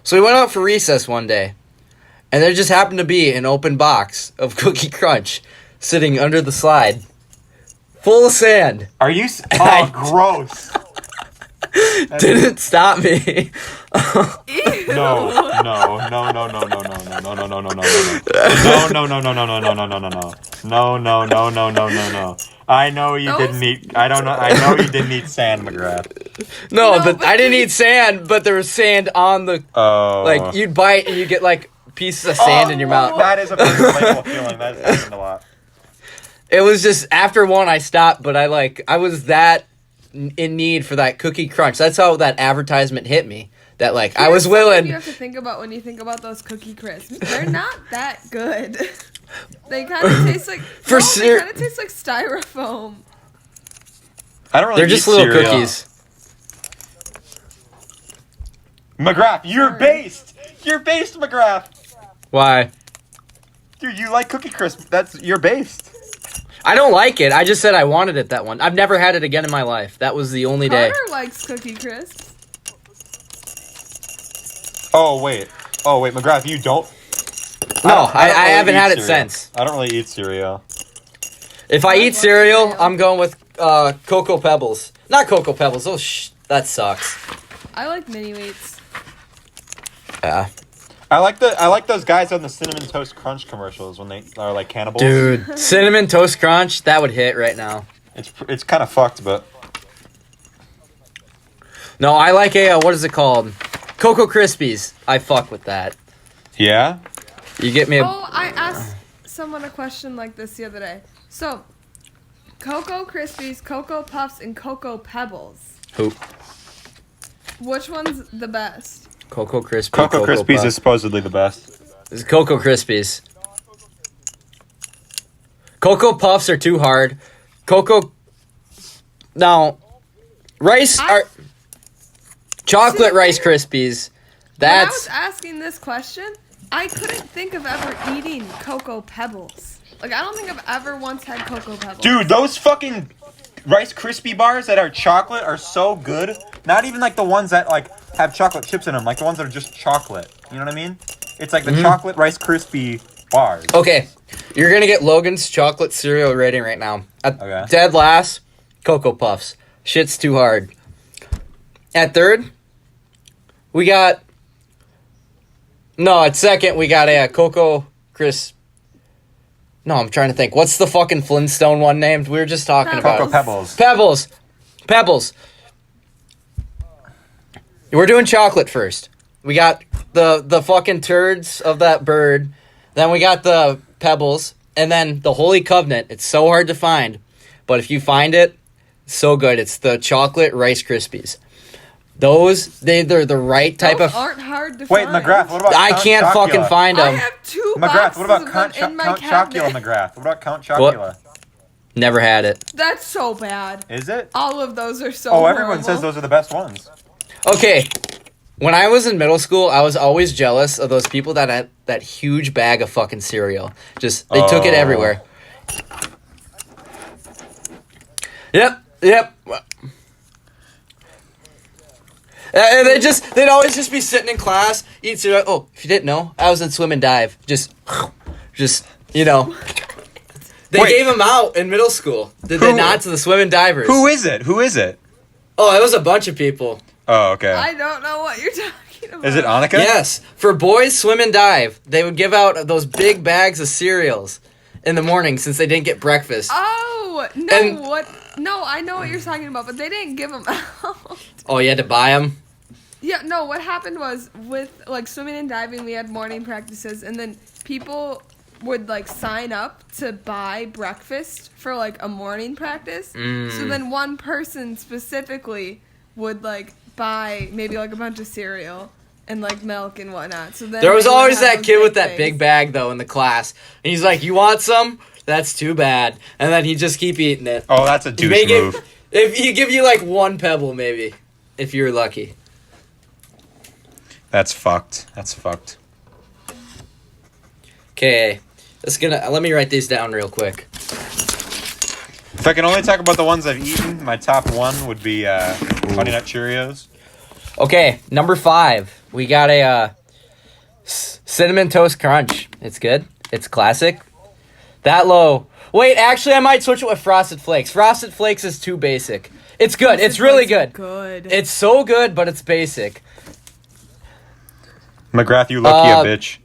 So we went out for recess one day, and there just happened to be an open box of Cookie Crunch sitting under the slide, full of sand. Are you... Oh, gross. Didn't stop me. No. I know you didn't eat. I know you didn't eat sand, McGrath. No, No, but but I didn't eat sand, but there was sand on the... Oh. Like, you'd bite and you get, like, pieces of sand in your mouth. That is a very relatable feeling. That has happened a lot. It was just, after one, I stopped, but I was that in need for that Cookie Crunch. That's how that advertisement hit me. That, like, I was Here's something willing... You have to think about when you think about those Cookie Crisps. They're not that good. They kind of taste like... They kind of taste like styrofoam. I don't really. They're just eat little cereal. cookies. McGrath, you're Sorry. based. You're based, McGrath. Why? Dude, you like Cookie Crisp. You're based. I don't like it. I just said I wanted it that one. I've never had it again in my life. That was the only day. Carter likes Cookie Crisps. Oh wait, McGrath, you don't. No, I don't really haven't eat had it cereal. since. I don't really eat cereal. If I I eat love cereal, cereal. I'm going with Cocoa Pebbles. Not Cocoa Pebbles. Oh, that sucks. I like mini wheats. Yeah. I like those guys on the Cinnamon Toast Crunch commercials when they are like cannibals. Dude, Cinnamon Toast Crunch, that would hit right now. It's kind of fucked, but No, I like what is it called? Cocoa Krispies. I fuck with that. yeah. You get me a... Oh, I asked someone a question like this the other day. So, Cocoa Krispies, Cocoa Puffs, and Cocoa Pebbles. Who? Which one's the best? Cocoa Krispies. Cocoa Krispies Puff. is supposedly the best. It's Cocoa Krispies. Cocoa Puffs are too hard. Now, Rice are... Chocolate See, Rice Krispies. When I That's... was asking this question, I couldn't think of ever eating Cocoa Pebbles. Like, I don't think I've ever once had Cocoa Pebbles. Dude, those fucking Rice Krispie bars that are chocolate are so good. Not even like the ones that like have chocolate chips in them, like the ones that are just chocolate. You know what I mean? It's like the chocolate Rice Krispie bars. Okay, you're gonna get Logan's chocolate cereal rating right now. Okay. Dead last, Cocoa Puffs. Shit's too hard. At third, we got... No, at second, we got a Cocoa Crisp. No, I'm trying to think. What's the fucking Flintstone one named? We were just talking about Cocoa it. Pebbles. Pebbles. We're doing chocolate first. We got the fucking turds of that bird. Then we got the Pebbles. And then the Holy Covenant. It's so hard to find. But if you find it, it's so good. It's the chocolate Rice Krispies. Those, they're the right type Those of... aren't hard to Wait, find. McGrath, what about I Count can't Chocula? fucking find I them. have 2 McGrath, boxes what about of Count, them in my Count cabinet. Chocula, McGrath? What about Count Chocula? Never had it. That's so bad. Is it? All of those are so Oh, everyone horrible. says those are the best ones. Okay, when I was in middle school, I was always jealous of those people that had that huge bag of fucking cereal. Just, they took it Oh. everywhere. Yep. And they'd always just be sitting in class, eat cereal. Oh, if you didn't know, I was in swim and dive. Just, you know. They Wait. gave them out in middle school. Did they not, to the swim and divers? Who is it? Oh, it was a bunch of people. Oh, okay. I don't know what you're talking about. Is it Annika? Yes, for boys swim and dive, they would give out those big bags of cereals in the morning since they didn't get breakfast. Oh, no, And- what? No, I know what you're talking about, but they didn't give them out. Oh, you had to buy them? Yeah, no, what happened was with, like, swimming and diving, we had morning practices, and then people would, like, sign up to buy breakfast for, like, a morning practice. So then one person specifically would, like, buy maybe, like, a bunch of cereal and, like, milk and whatnot. So then There was they would always have that those kid with that things. big bag, though, in the class. And he's like, you want some? That's too bad. And then he'd just keep eating it. Oh, that's a He douche may move. if he give you, like, one pebble, maybe, if you're lucky. That's fucked. Okay, let me write these down real quick. If I can only talk about the ones I've eaten, my top one would be Honey Nut Cheerios. Okay, number 5. We got a Cinnamon Toast Crunch. It's good. It's classic. That low. Wait, actually, I might switch it with Frosted Flakes. Frosted Flakes is too basic. It's good. It's really good. Good. It's so good, but it's basic. McGrath, you Loki a bitch.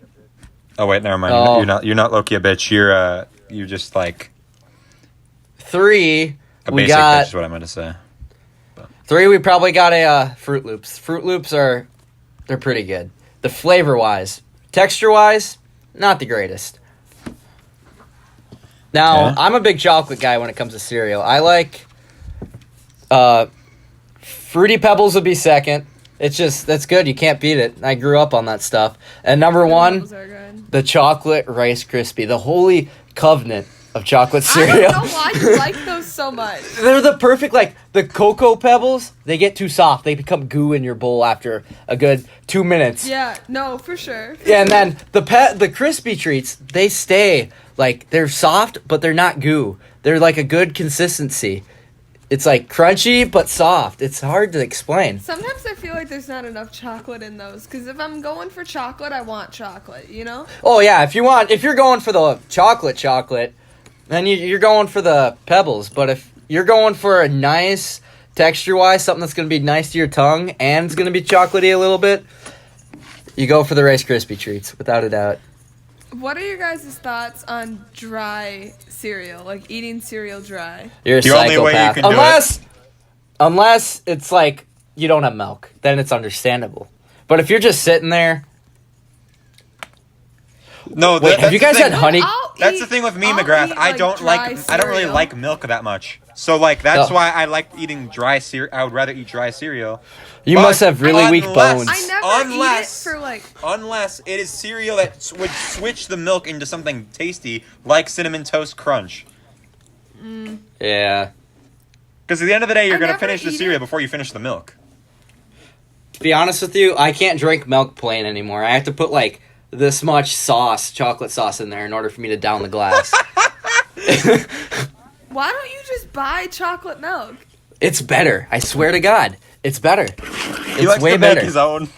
Oh wait, never mind. Oh. You're not Loki a bitch. You're just like 3, a we basic got bitch is what I meant to say. 3. We probably got a Fruit Loops. Fruit Loops they're pretty good. The flavor wise, texture wise, not the greatest. Now, Yeah. I'm a big chocolate guy when it comes to cereal. I like Fruity Pebbles would be second. That's good. You can't beat it. I grew up on that stuff. And number 1, Those are good. the chocolate Rice Krispie, the holy covenant of chocolate I cereal. don't know why you like those so much. They're the perfect, like, the Cocoa Pebbles, they get too soft. They become goo in your bowl after a good 2 minutes. Yeah, no, for sure. Yeah, and then the crispy treats, they stay, like, they're soft, but they're not goo. They're, like, a good consistency. It's, like, crunchy, but soft. It's hard to explain. Sometimes I feel like there's not enough chocolate in those, because if I'm going for chocolate, I want chocolate, you know? Oh, yeah, if you're going for the chocolate, then you're going for the Pebbles. But if you're going for a nice, texture-wise, something that's going to be nice to your tongue and it's going to be chocolatey a little bit, you go for the Rice Krispie treats, without a doubt. What are your guys' thoughts on dry cereal, like eating cereal dry? You're a The only way you psychopath. can do Unless it's like you don't have milk, then it's understandable. But if you're just sitting there, No, Wait, have you guys had honey? That's the thing with me, McGrath. I don't really like milk that much. So like that's Oh. why I like eating dry cereal. I would rather eat dry cereal. you But must have really weak unless- bones. I never Unless- eat it for like. Unless it is cereal that would switch the milk into something tasty, like Cinnamon Toast Crunch. Yeah. Because at the end of the day, you're I gonna never finish the eat cereal it. before you finish the milk. To be honest with you, I can't drink milk plain anymore. I have to put like this much sauce, chocolate sauce in there in order for me to down the glass. Why don't you just buy chocolate milk? It's better. I swear to God, it's better. He It's likes way to better. make his own.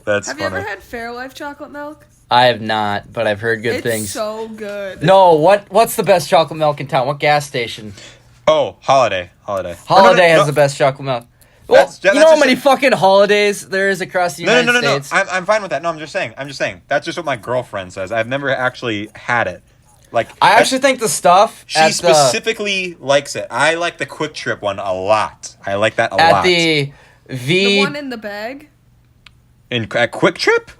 That's Have funny. you ever had Fairlife chocolate milk? I have not, but I've heard good It's things. so good. No, what's the best chocolate milk in town? What gas station? Oh, Holiday. Holiday No, has the best chocolate milk. Well, That's you know how many fucking holidays there is across the United No. States? I'm fine with that. No, I'm just saying. That's just what my girlfriend says. I've never actually had it. Like, I actually think the stuff she at the specifically likes it. I like the Quick Trip one a lot. I like that a at lot. the The one in the bag? At Quick Trip?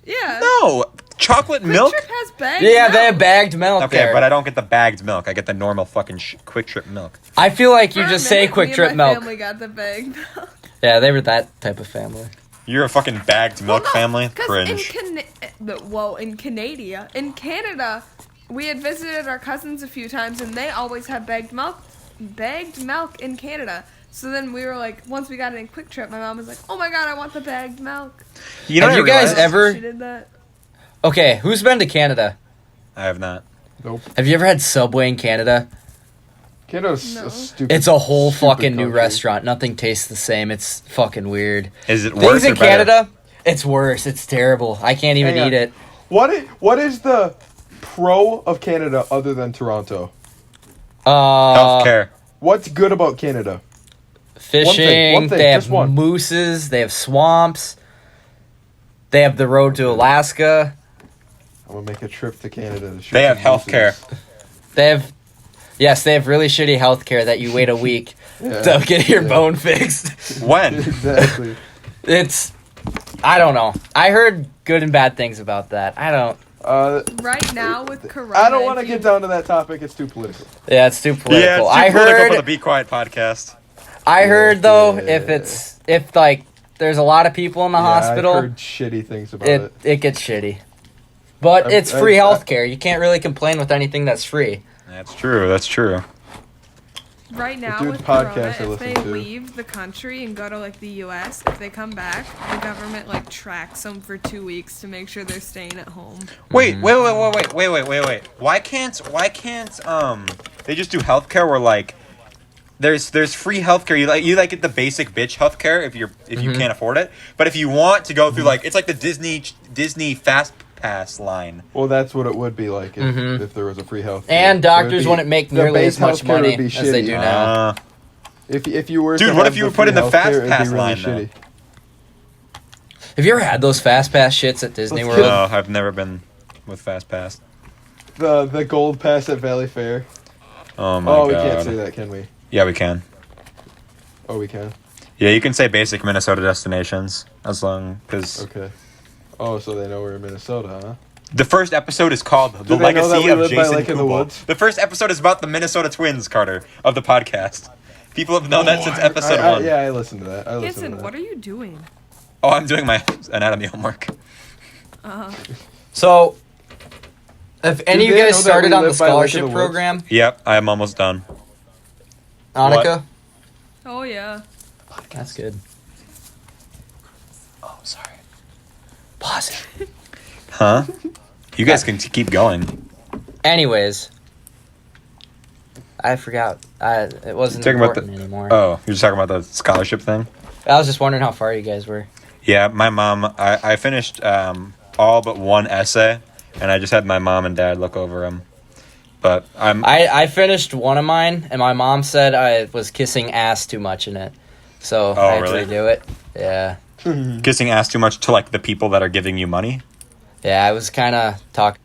Yeah. No, chocolate Quick milk. Trip has bagged yeah, milk. they have bagged milk Okay, there. but I don't get the bagged milk. I get the normal fucking Quick Trip milk. I feel like you For a just say minute, Quick me Trip and my milk. family got the bagged milk. Yeah, they were that type of family. You're a fucking bagged milk family. Because Cringe. in Canada, we had visited our cousins a few times, and they always had bagged milk in Canada. So then we were like, once we got it in Quick Trip, my mom was like, "Oh my god, I want the bagged milk." You know Have what you I guys realized? ever? She did that. Okay, who's been to Canada? I have not. Nope. Have you ever had Subway in Canada? Canada's No. a stupid. It's a whole stupid fucking new country. restaurant. Nothing tastes the same. It's fucking weird. Is it Things worse in or better? Canada, it's worse. It's terrible. I can't even Hang on. eat it. What is the pro of Canada other than Toronto? Healthcare. What's good about Canada? Fishing. One thing, They have just one. mooses. They have swamps. They have the road to Alaska. I'm gonna make a trip to Canada. To shoot They have some mooses. healthcare. They have, yes, they have really shitty health care that you wait a week Yeah. to get your Yeah. bone fixed. When? Exactly. It's, I don't know. I heard good and bad things about that. I don't. Right now with Corona, I don't want to if you- get down to that topic. It's too political. Yeah, it's too political. Yeah, it's too I political heard. for the Be Quiet podcast. I heard though, Yeah. if like there's a lot of people in the Yeah, hospital, I've heard shitty things about it. it gets shitty. But I've- it's free I've- health care. You can't really complain with anything that's free. That's true. That's true. Right now dude's with Corona, podcast I if listen they to. leave the country and go to like the U.S., if they come back, the government like tracks them for 2 weeks to make sure they're staying at home. Wait. Why can't they just do healthcare where like there's free healthcare. You like get the basic bitch healthcare if you can't afford it. But if you want to go through like it's like the Disney Fast Pass line. Well, that's what it would be like if, Mhm. if there was a free health. And doctors wouldn't make the nearly base as much healthcare money would be as they shitty. do now. If you were Dude, to what have if you were the put in free the Fast healthcare, it'd be Pass really line, shitty. Have you ever had those fast pass shits at Disney Let's World? No, I've never been with Fast Pass. The gold pass at Valley Fair. Oh my Oh, we god. can't say that, can we? Yeah, we can. Oh, we can. Yeah, you can say basic Minnesota destinations as long because Okay. Oh, so they know we're in Minnesota, huh? the first episode is called "The Do they know that Legacy we of live by Jason Lake in the Kubel." Woods? The first episode is about the Minnesota Twins, Carter, of the podcast. People have known that since episode one. Yeah, I listened to that. I listened Hanson, to that. what are you doing? Oh, I'm doing my anatomy homework. So, if any of they you know guys that started we on the live by Lake in scholarship the Woods? program, Yep, I am almost done. Annika, Oh yeah. that's good. Oh, sorry. Pause it. Huh? You guys can keep going. Anyways, I forgot. It wasn't Talking about important anymore. Oh, you're just talking about the scholarship thing? I was just wondering how far you guys were. Yeah, my mom. I finished all but one essay, and I just had my mom and dad look over them. But I finished one of mine, and my mom said I was kissing ass too much in it. So I had really? to redo it. Yeah. kissing ass too much to like the people that are giving you money. Yeah, I was kind of talking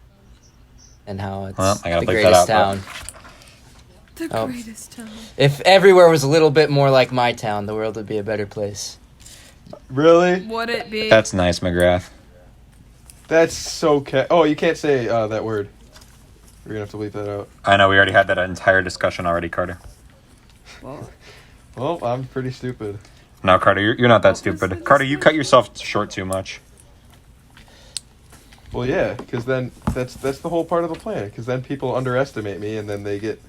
and how it's Well, I gotta the bleep that greatest out, town. The Oh. greatest town. If everywhere was a little bit more like my town, the world would be a better place. Really? Would it be? That's nice, McGrath. That's so Oh, you can't say that word. We're gonna have to leave that out. I know we already had that entire discussion already, Carter. Well, Well, I'm pretty stupid. No, Carter, you're not that What was stupid. the Carter, you cut yourself short too much. Well, yeah, because then that's the whole part of the plan. Because then people underestimate me, and then they get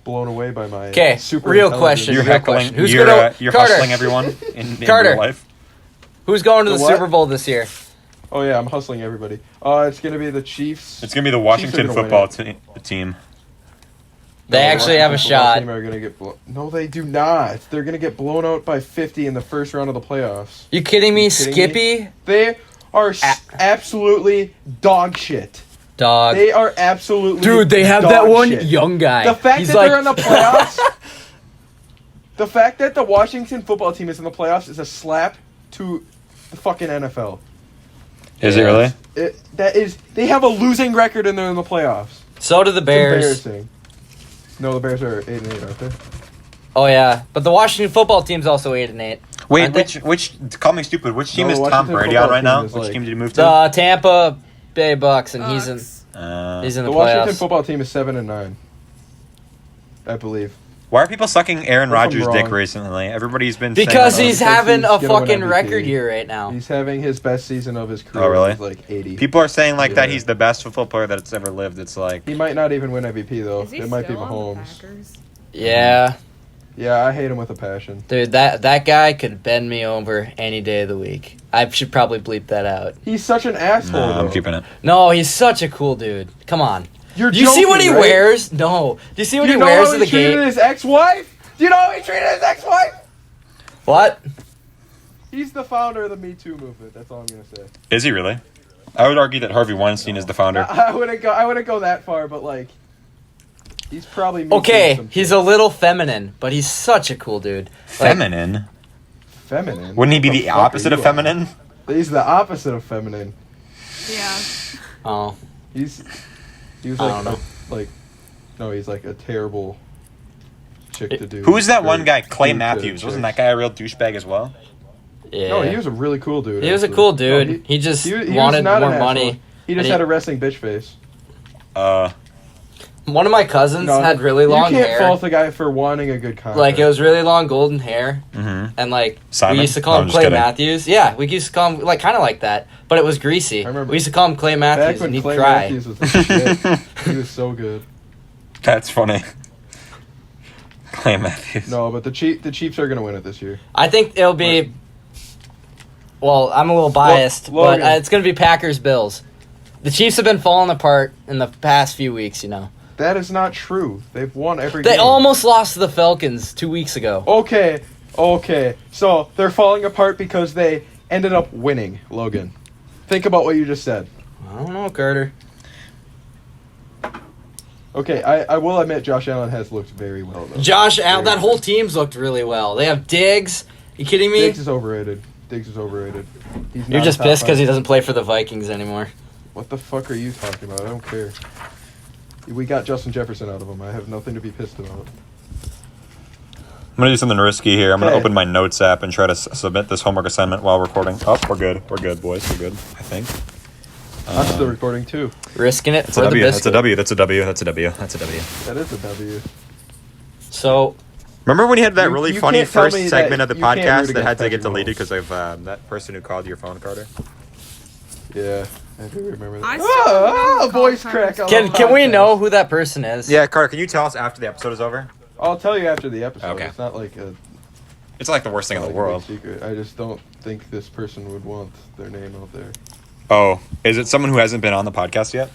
blown away by my Okay, super real intelligence. question. You're Real heckling. question. Who's You're Carter. hustling everyone in Carter. real life. Who's going to the The what? Super Bowl this year? Oh yeah, I'm hustling everybody. It's gonna be the Chiefs. It's gonna be the Chiefs are Washington gonna football win team. They the actually have a Washington football shot. team are gonna get no, they do not. They're gonna get blown out by 50 in the first round of the playoffs. You kidding me, You kidding Skippy? me? They are absolutely dog shit. Dog. They are absolutely Dude, they have dog that one shit. young guy. The fact He's that like, they're in the playoffs, the fact that the Washington football team is in the playoffs is a slap to the fucking NFL. Is it really? They have a losing record and they're in the playoffs. So do the Bears. It's embarrassing. No, the Bears are 8-8, aren't they? Oh yeah, but the Washington football team's also 8-8. Wait, Aren't they? which? Call me stupid. Which team No, is the Tom Washington Brady on football right now? team is Which like- team did he move to? The Tampa Bay Bucks, and he's in Bucks. he's in the, The Washington playoffs. football team is 7-9, I believe. Why are people sucking Aaron If I'm Rodgers' dick wrong. recently? Everybody's been Because saying he's because having he's a gonna win fucking MVP. record year right now. He's having his best season of his career. Oh, really? He's like 80. people are saying like that Yeah. he's the best football player that's ever lived. It's like He might not even win MVP though. Is he It might be still on the Mahomes. Packers? Yeah, Yeah, I hate him with a passion. dude, that guy could bend me over any day of the week. I should probably bleep that out. He's such an asshole. no, I'm though. keeping it. No, he's such a cool dude. Come on. You're Do you see what he joking, right? wears? No. Do you see what Do you he know wears how to he the treated game? his ex-wife? Do you know how he treated his ex-wife? What? He's the founder of the Me Too movement. That's all I'm gonna say. Is he really? I would argue that Harvey Weinstein is the founder. I wouldn't go that far, but like, he's probably Me Too'd Okay, some he's shit. a little feminine, but he's such a cool dude. Like, Feminine? feminine. Wouldn't he be What the fuck are opposite of you feminine? on? He's the opposite of feminine. Yeah. oh, He was I like don't know. No, he's like a terrible chick to do. Who's that one Great guy, Clay dude to Matthews? Wasn't that chicks. guy a real douchebag as well? yeah. No, he was a really cool dude. He was a actually. cool No, dude. He just he was wanted not more an money. asshole. He just And had a resting bitch face. One of my cousins No, had really long You can't hair. fault the guy for wanting a good contract. Like, it was really long golden hair. Mm-hmm. And, like, Simon? we used to No, call I'm him just Clay kidding. Matthews. Yeah, we used to call him, like, kind of like that. But it was greasy. I remember- We used to call him Clay back Matthews, when and he'd Clay cry. Matthews was the shit. He was so good. That's funny. Clay Matthews. No, but the Chiefs are gonna win it this year. I think it'll be... Well, I'm a little biased, but Logan. it's going to be Packers-Bills. The Chiefs have been falling apart in the past few weeks, you know. That is not true. They've won every They game. almost lost to the Falcons 2 weeks ago. Okay. So they're falling apart because they ended up winning, Logan. Think about what you just said. I don't know, Carter. Okay, I will admit Josh Allen has looked very well, though. Josh Allen, Very that whole well. team's looked really well. They have Diggs. You kidding me? Diggs is overrated. He's You're not just a top pissed because he five. doesn't play for the Vikings anymore. What the fuck are you talking about? I don't care. We got Justin Jefferson out of him. I have nothing to be pissed about. I'm gonna do something risky here. I'm gonna Okay. open my notes app and try to submit this homework assignment while recording. Oh, we're good. We're good, boys. We're good. I think. I'm still recording too. Risking it That's for a the W. That's a biscuit. W. That's a W. That's a W. That's a W. That is a W. So, Remember when you had that You- really you funny can't tell first me segment that of the you can't podcast root that had to against get Patrick deleted because of that person who called your phone, Carter? Yeah, I do remember that. I still remember the voice call crack. cards. on the can we podcast. know who that person is? Yeah, Carter. Can you tell us after the episode is over? I'll tell you after the episode. Okay. It's not like a It's like the worst thing in the like a world. big secret. I just don't think this person would want their name out there. Oh, is it someone who hasn't been on the podcast yet?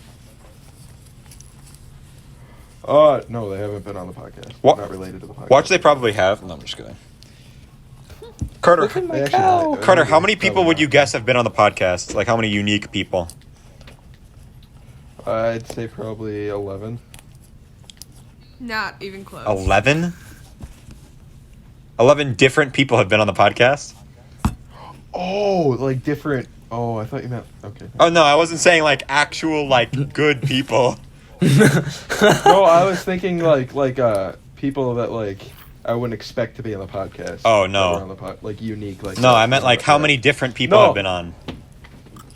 No, they haven't been on the podcast. What- Not related to the podcast. Watch, they probably have. No, I'm just kidding. Carter, Look at They my actually cow. might. Carter, how many Probably people would not. you guess have been on the podcast? Like, how many unique people? I'd say probably 11. Not even close. 11? 11 different people have been on the podcast? Oh, like different. Oh, I thought you meant. Okay. Oh, no, I wasn't saying, like, actual, like, good people. No, I was thinking like people that like I wouldn't expect to be on the podcast. Oh, that no. were on the like unique. Like No, I meant, like, how many different people No. have been on?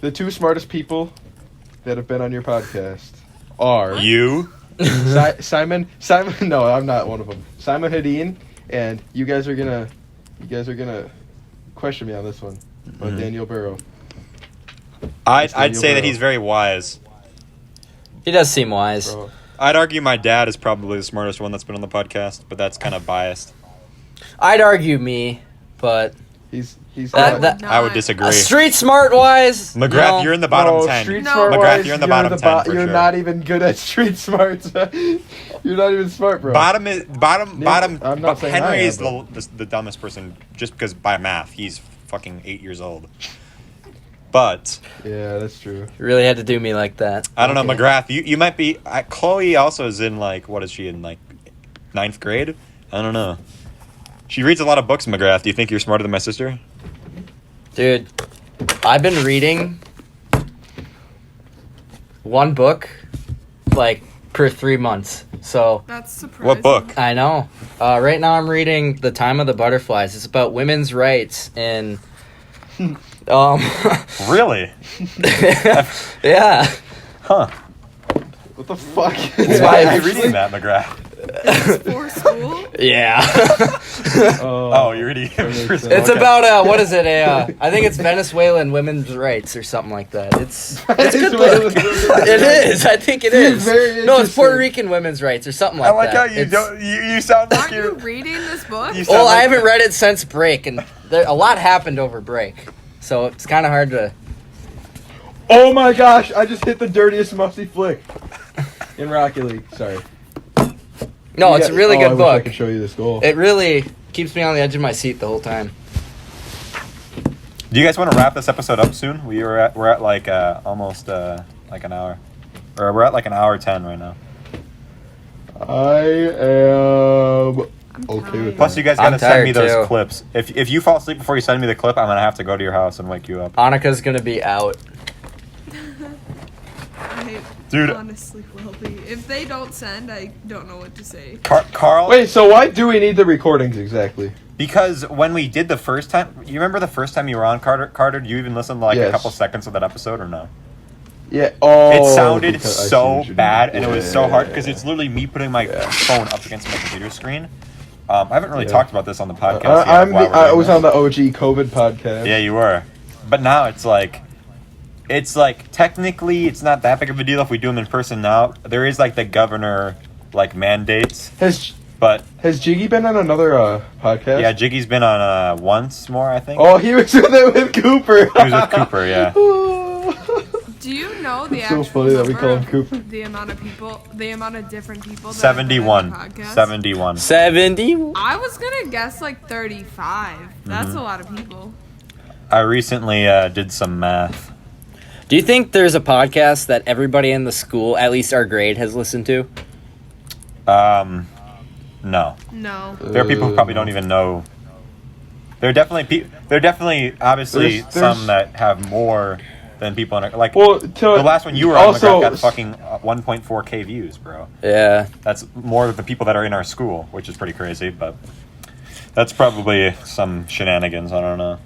The two smartest people that have been on your podcast are You? Simon. No, I'm not one of them. Simon Hadeen, and you guys are gonna question me on this one. But Mhm. Daniel Burrow. I'd Daniel say that Burrow. he's very wise. He does seem wise. Bro. I'd argue my dad is probably the smartest one that's been on the podcast, but that's kind of biased. I'd argue me, but He's That- got- I would disagree. Street smart wise. McGrath, you're in the bottom No, 10. street No. smart McGrath, wise, you're in the bottom 10 for You're sure. not even good at street smarts. You're not even smart, bro. Bottom is bottom. I'm not saying I Henry am, is but- the dumbest person just because by math he's fucking 8 years old. But Yeah, that's true. You really had to do me like that. I don't know, Okay. McGrath. You might be. Chloe also is in like what is she in like 9th grade? I don't know. She reads a lot of books, McGrath. Do you think you're smarter than my sister? Dude, I've been reading one book like per 3 months. So That's surprising. What book? I know. Right now I'm reading The Time of the Butterflies. It's about women's rights and Really? yeah. Huh? What the fuck? Why are you reading that, McGrath? For school? Yeah. Oh, you're reading. that makes sense. It's Okay. about what is it? I think it's Venezuelan women's rights or something like that. It's a good book. It is. I think it is. Very No, it's Puerto interesting. Rican women's rights or something I like like that. how you It's- don't. You sound like Aren't you you're. reading this book? You sound Well, like- I haven't read it since break, and a lot happened over break, so it's kind of hard to. Oh my gosh! I just hit the dirtiest musty flick in Rocket League. Sorry. No, it's a really I good wish I book. could show you this goal. It really keeps me on the edge of my seat the whole time. Do you guys want to wrap this episode up soon? We're at like almost like an hour, or we're at like an hour 10 right now. I am okay with Plus, that. you guys I'm gotta send me tired, those too. clips. If you fall asleep before you send me the clip, I'm gonna have to go to your house and wake you up. Annika's gonna be out. I Dude. honestly will be. If they don't send, I don't know what to say. Carl. Wait, so why do we need the recordings exactly? Because when we did the first time, you remember the first time you were on, Carter? Carter, did you even listen to like a Yes. couple seconds of that episode or no? Yeah. Oh. It sounded because I see so what you bad, mean. and it was Yeah, so yeah, hard yeah, because yeah. it's literally me putting my phone up against my computer screen. I haven't really Yeah. talked about this on the podcast yet. I while we're was doing on the OG COVID podcast. Yeah, you were. But now it's like technically it's not that big of a deal if we do them in person now. There is like the governor like mandates, Has but Jiggy been on another podcast? yeah, Jiggy's been on once more, I think. Oh, he was with it with Cooper. He was with Cooper, yeah. Do you know the It's so actual funny that we number call him of Cooper. the amount of people, the amount of different people that have been 71. on the podcast? 71. 70. I was gonna guess like 35. That's Mm-hmm. a lot of people. I recently did some math. Do you think there's a podcast that everybody in the school, at least our grade, has listened to? No. No. There are people who probably don't even know. There are definitely obviously There's- some that have more than people in our, like Well, the last one you were on also got fucking 1.4K views, bro. Yeah. That's more of the people that are in our school, which is pretty crazy, but that's probably some shenanigans. I don't know.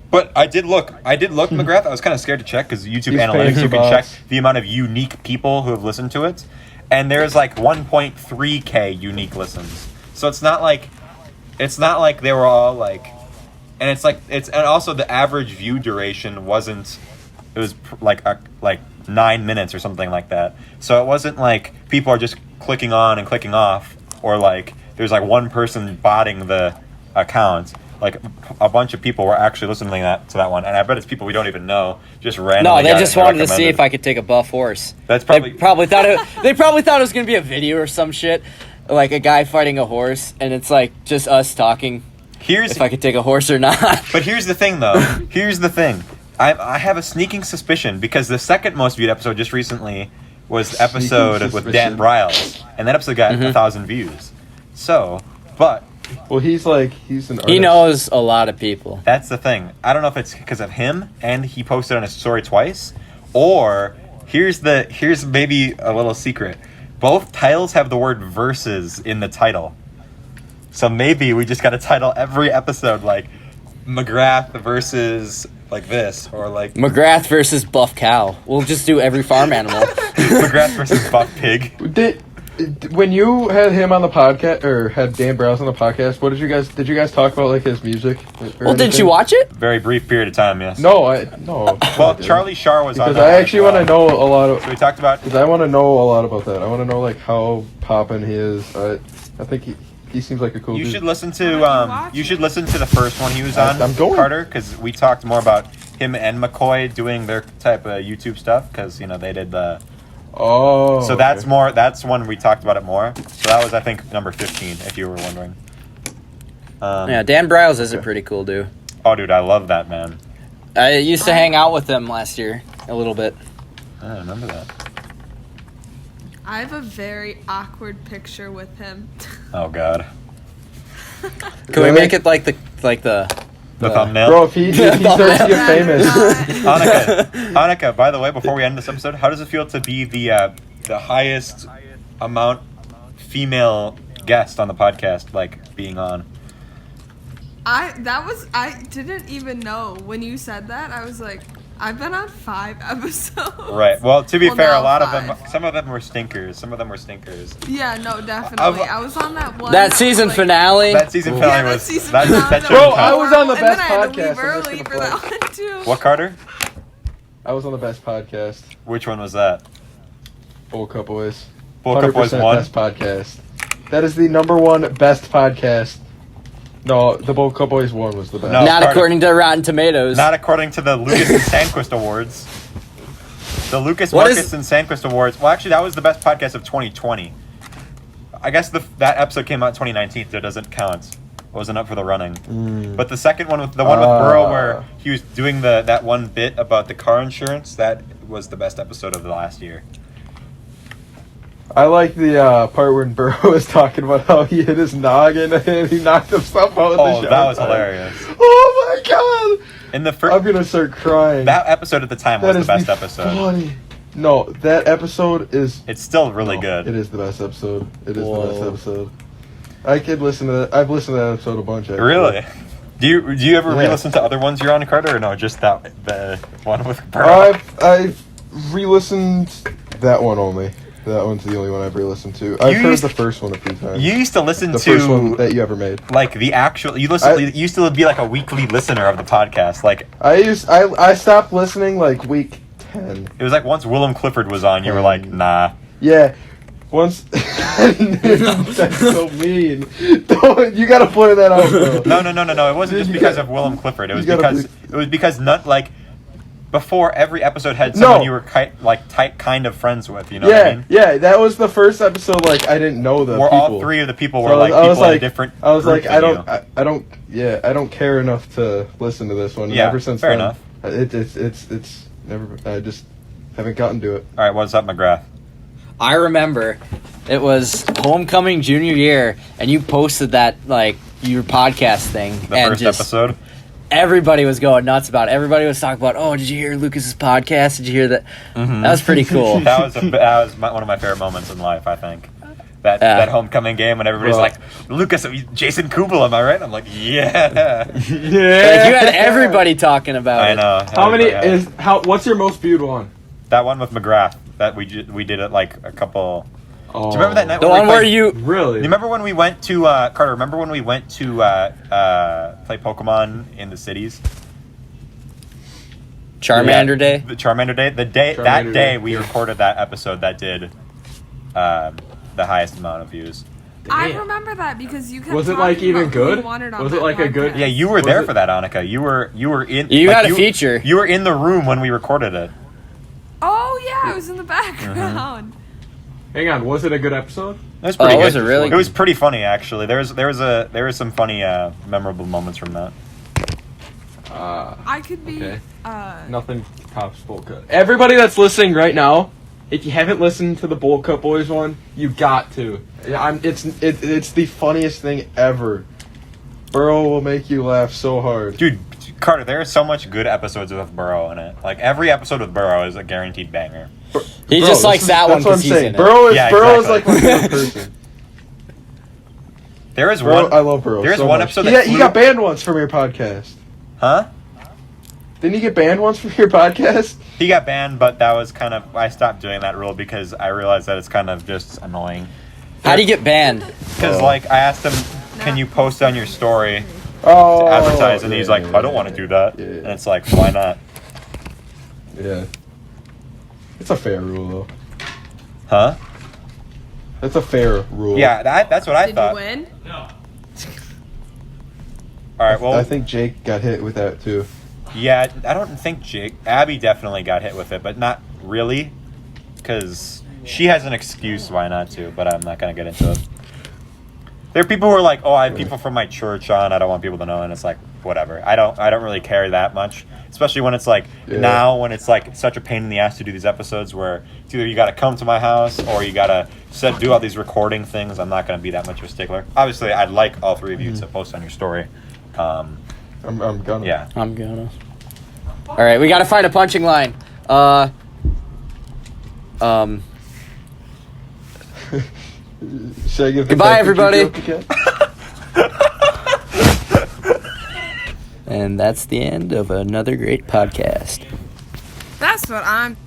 But I did look, McGrath. I was kind of scared to check because YouTube These Analytics, fans you are can check bots. the amount of unique people who have listened to it, and there's like 1.3K unique listens. So it's not like they were all like, and and also the average view duration wasn't. It was like 9 minutes or something like that. So it wasn't like people are just clicking on and clicking off, or like there's like one person botting the account. Like a bunch of people were actually listening to that one, and I bet it's people we don't even know, just randomly. No, they got just it wanted to see recommended. if I could take a buff horse. That's probably They probably thought it was gonna be a video or some shit, like a guy fighting a horse, and it's like just us talking here's. if I could take a horse or not. But here's the thing, though. Here's the thing. I have a sneaking suspicion because the second most viewed episode just recently was the episode with Dan suspicion. Bryles, and that episode got 1,000 views. So, but Well, he's an artist. He knows a lot of people. that's the thing. I don't know if it's because of him and he posted on his story twice, or here's maybe a little secret. Both titles have the word versus in the title. So maybe we just got to title every episode like McGrath versus like this, or like McGrath versus Buff Cow. We'll just do every farm animal. McGrath versus Buff Pig. When you had him on the podcast, or had Dan Browse on the podcast, what did you guys talk about, like his music? Well, didn't you watch it? Very brief period of time, yes. No. Well, Charlie Shar was on Because that I one actually as well. want to know a lot of. So we talked about. Because I want to know a lot about that. I want to know like how poppin' he is. I think He seems like a cool You dude. should listen Why don't you to watch you should it? listen to the first one he was on, I'm going. Carter, because we talked more about him and McCoy doing their type of YouTube stuff, because they did the. Oh. So that's more. That's when we talked about it more. So that was, I think, number 15, if you were wondering. Yeah, Dan Bryles is a pretty cool dude. Oh, dude, I love that man. I used to hang out with him last year a little bit. I remember that. I have a very awkward picture with him. Oh God. Can we make it like the The thumbnail. Bro, if he starts to get famous. Hanukkah, by the way, before we end this episode, how does it feel to be the highest amount female guest on the podcast, like being on? I didn't even know when you said that. I was like, I've been on 5 episodes. Right. Well, to be fair, a now lot of 5. them, some of them were stinkers. Some of them were stinkers. Yeah, no, definitely. I was on that one. that season like, finale. That season finale Yeah, that was. season that finale. that that showed Bro, top. I was on the and then best I had to podcast. leave I'm just early gonna for that one too. What, Carter? I was on the best podcast. Which one was that? Bull Cup Boys. Bull Cup Boys 100% one. best podcast. That is the number 1 best podcast. No, the Bull Cup Boys 1 was the best. No. Not Carter. according to Rotten Tomatoes. Not according to the Lucas and Sandquist Awards. The Lucas, What Marcus, and Sandquist Awards. Well, actually, that was the best podcast of 2020. I guess that episode came out in 2019, so it doesn't count. It wasn't up for the running. But the second one, with Burrow, where he was doing that one bit about the car insurance, that was the best episode of the last year. I like the part when Burrow was talking about how he hit his noggin and he knocked himself out. Oh, that was hilarious. Oh my god! In the I'm first, gonna start crying. that episode at the time was the best episode. Funny. No, that episode is. It's still really No, good. It is the best episode. It is Whoa. the best episode. I could listen to that. I've listened to that episode a bunch. Actually. Really? Do you ever Yeah. re-listen to other ones you're on, Carter, or no? Just the one with Burrow? I re-listened that one only. That one's the only one I've re-listened to. I've heard used- the first one a few times. You used to listen the to first one that you ever made. like the actual. You used to be like a weekly listener of the podcast. Like I stopped listening like week 10. it was like once Willem Clifford was on, you were like, nah. Yeah. Once that's so mean. Don't, you gotta point that out, bro. No. It wasn't just You because gotta- of Willem Clifford. It was you gotta because not like before every episode had No. someone you were tight kind of friends with. You know what I mean? Yeah, that was the first episode. Like I didn't know the Where people. all 3 of the people were So like I was people in a like- different. I was group like, I than don't, you. I don't care enough to listen to this one. And Yeah, ever since fair then, enough. It's never. I just haven't gotten to it. All right, what's up, McGrath? I remember it was homecoming junior year, and you posted that like your podcast thing, The and first just episode. everybody was going nuts about it. Everybody was talking about, oh, did you hear Lucas's podcast? Did you hear that? Mhm. That was pretty cool. That was one of my favorite moments in life, I think. That homecoming game when everybody's Bro. like, Lucas, Jason Kubel, am I right? I'm like, yeah. Like, you had everybody talking about I it. know. How many Everybody- What's your most viewed one? That one with McGrath. That we did it like a couple. Oh. Do you remember that night? The when we one where played- you Really? You remember when we went to Carter? Remember when we went to play Pokemon in the cities? Charmander Day. The Charmander Day. That Charmander day Day, we yeah. recorded that episode that did the highest amount of views. I remember that because you kept Was it, talking like, even about who you good? wanted on Was it, that like, a good- podcast. Yeah, you were Was there it- for that, Annika. You were in. You like, had a feature. You were in the room when we recorded it. Oh yeah, I was in the background. Hang on. Was it a good episode? It was pretty Oh, good. was it really? It was pretty funny actually. There was some funny memorable moments from that. I could be. Okay. Nothing tops Bowl Cut. Everybody that's listening right now, if you haven't listened to the Bowl Cut Boys one, you got to. It's the funniest thing ever. Burrow will make you laugh so hard. Dude, Carter, there are so much good episodes with Burrow in it. Like every episode with Burrow is a guaranteed banger. He Bro, just this likes is- that one That's what I'm because he's saying. in it. Burrow is Yeah, Burrow exactly. is like my favorite person. There is Burrow, one. I love Burrow. There's so one much. episode He that he got banned once from your podcast. Huh? Didn't he get banned once from your podcast? He got banned, but that was kind of I stopped doing that rule because I realized that it's kind of just annoying. How do you get banned? Because like I asked him, can you post on your story Oh, to advertise, and yeah, he's like, yeah, I don't want to do that, yeah. and it's like, why not? Yeah. It's a fair rule though. Huh? That's a fair rule. Yeah, that's what I Did thought. you win? All right, well, I think Jake got hit with that too. yeah, I don't think Jake. Abby definitely got hit with it, but not really, because she has an excuse why not to. But I'm not gonna get into it. There are people who are like, "Oh, I have people from my church on. I don't want people to know," and it's like, whatever. I don't really care that much, especially when it's like now when it's like such a pain in the ass to do these episodes where it's either you got to come to my house or you got to do all these recording things. I'm not gonna be that much of a stickler. Obviously, I'd like all three of you to post on your story. I'm gonna. Yeah. I'm gonna. All right, we gotta find a punching line. Should I give the Goodbye, caricature everybody. joke again? And that's the end of another great podcast. That's what I'm.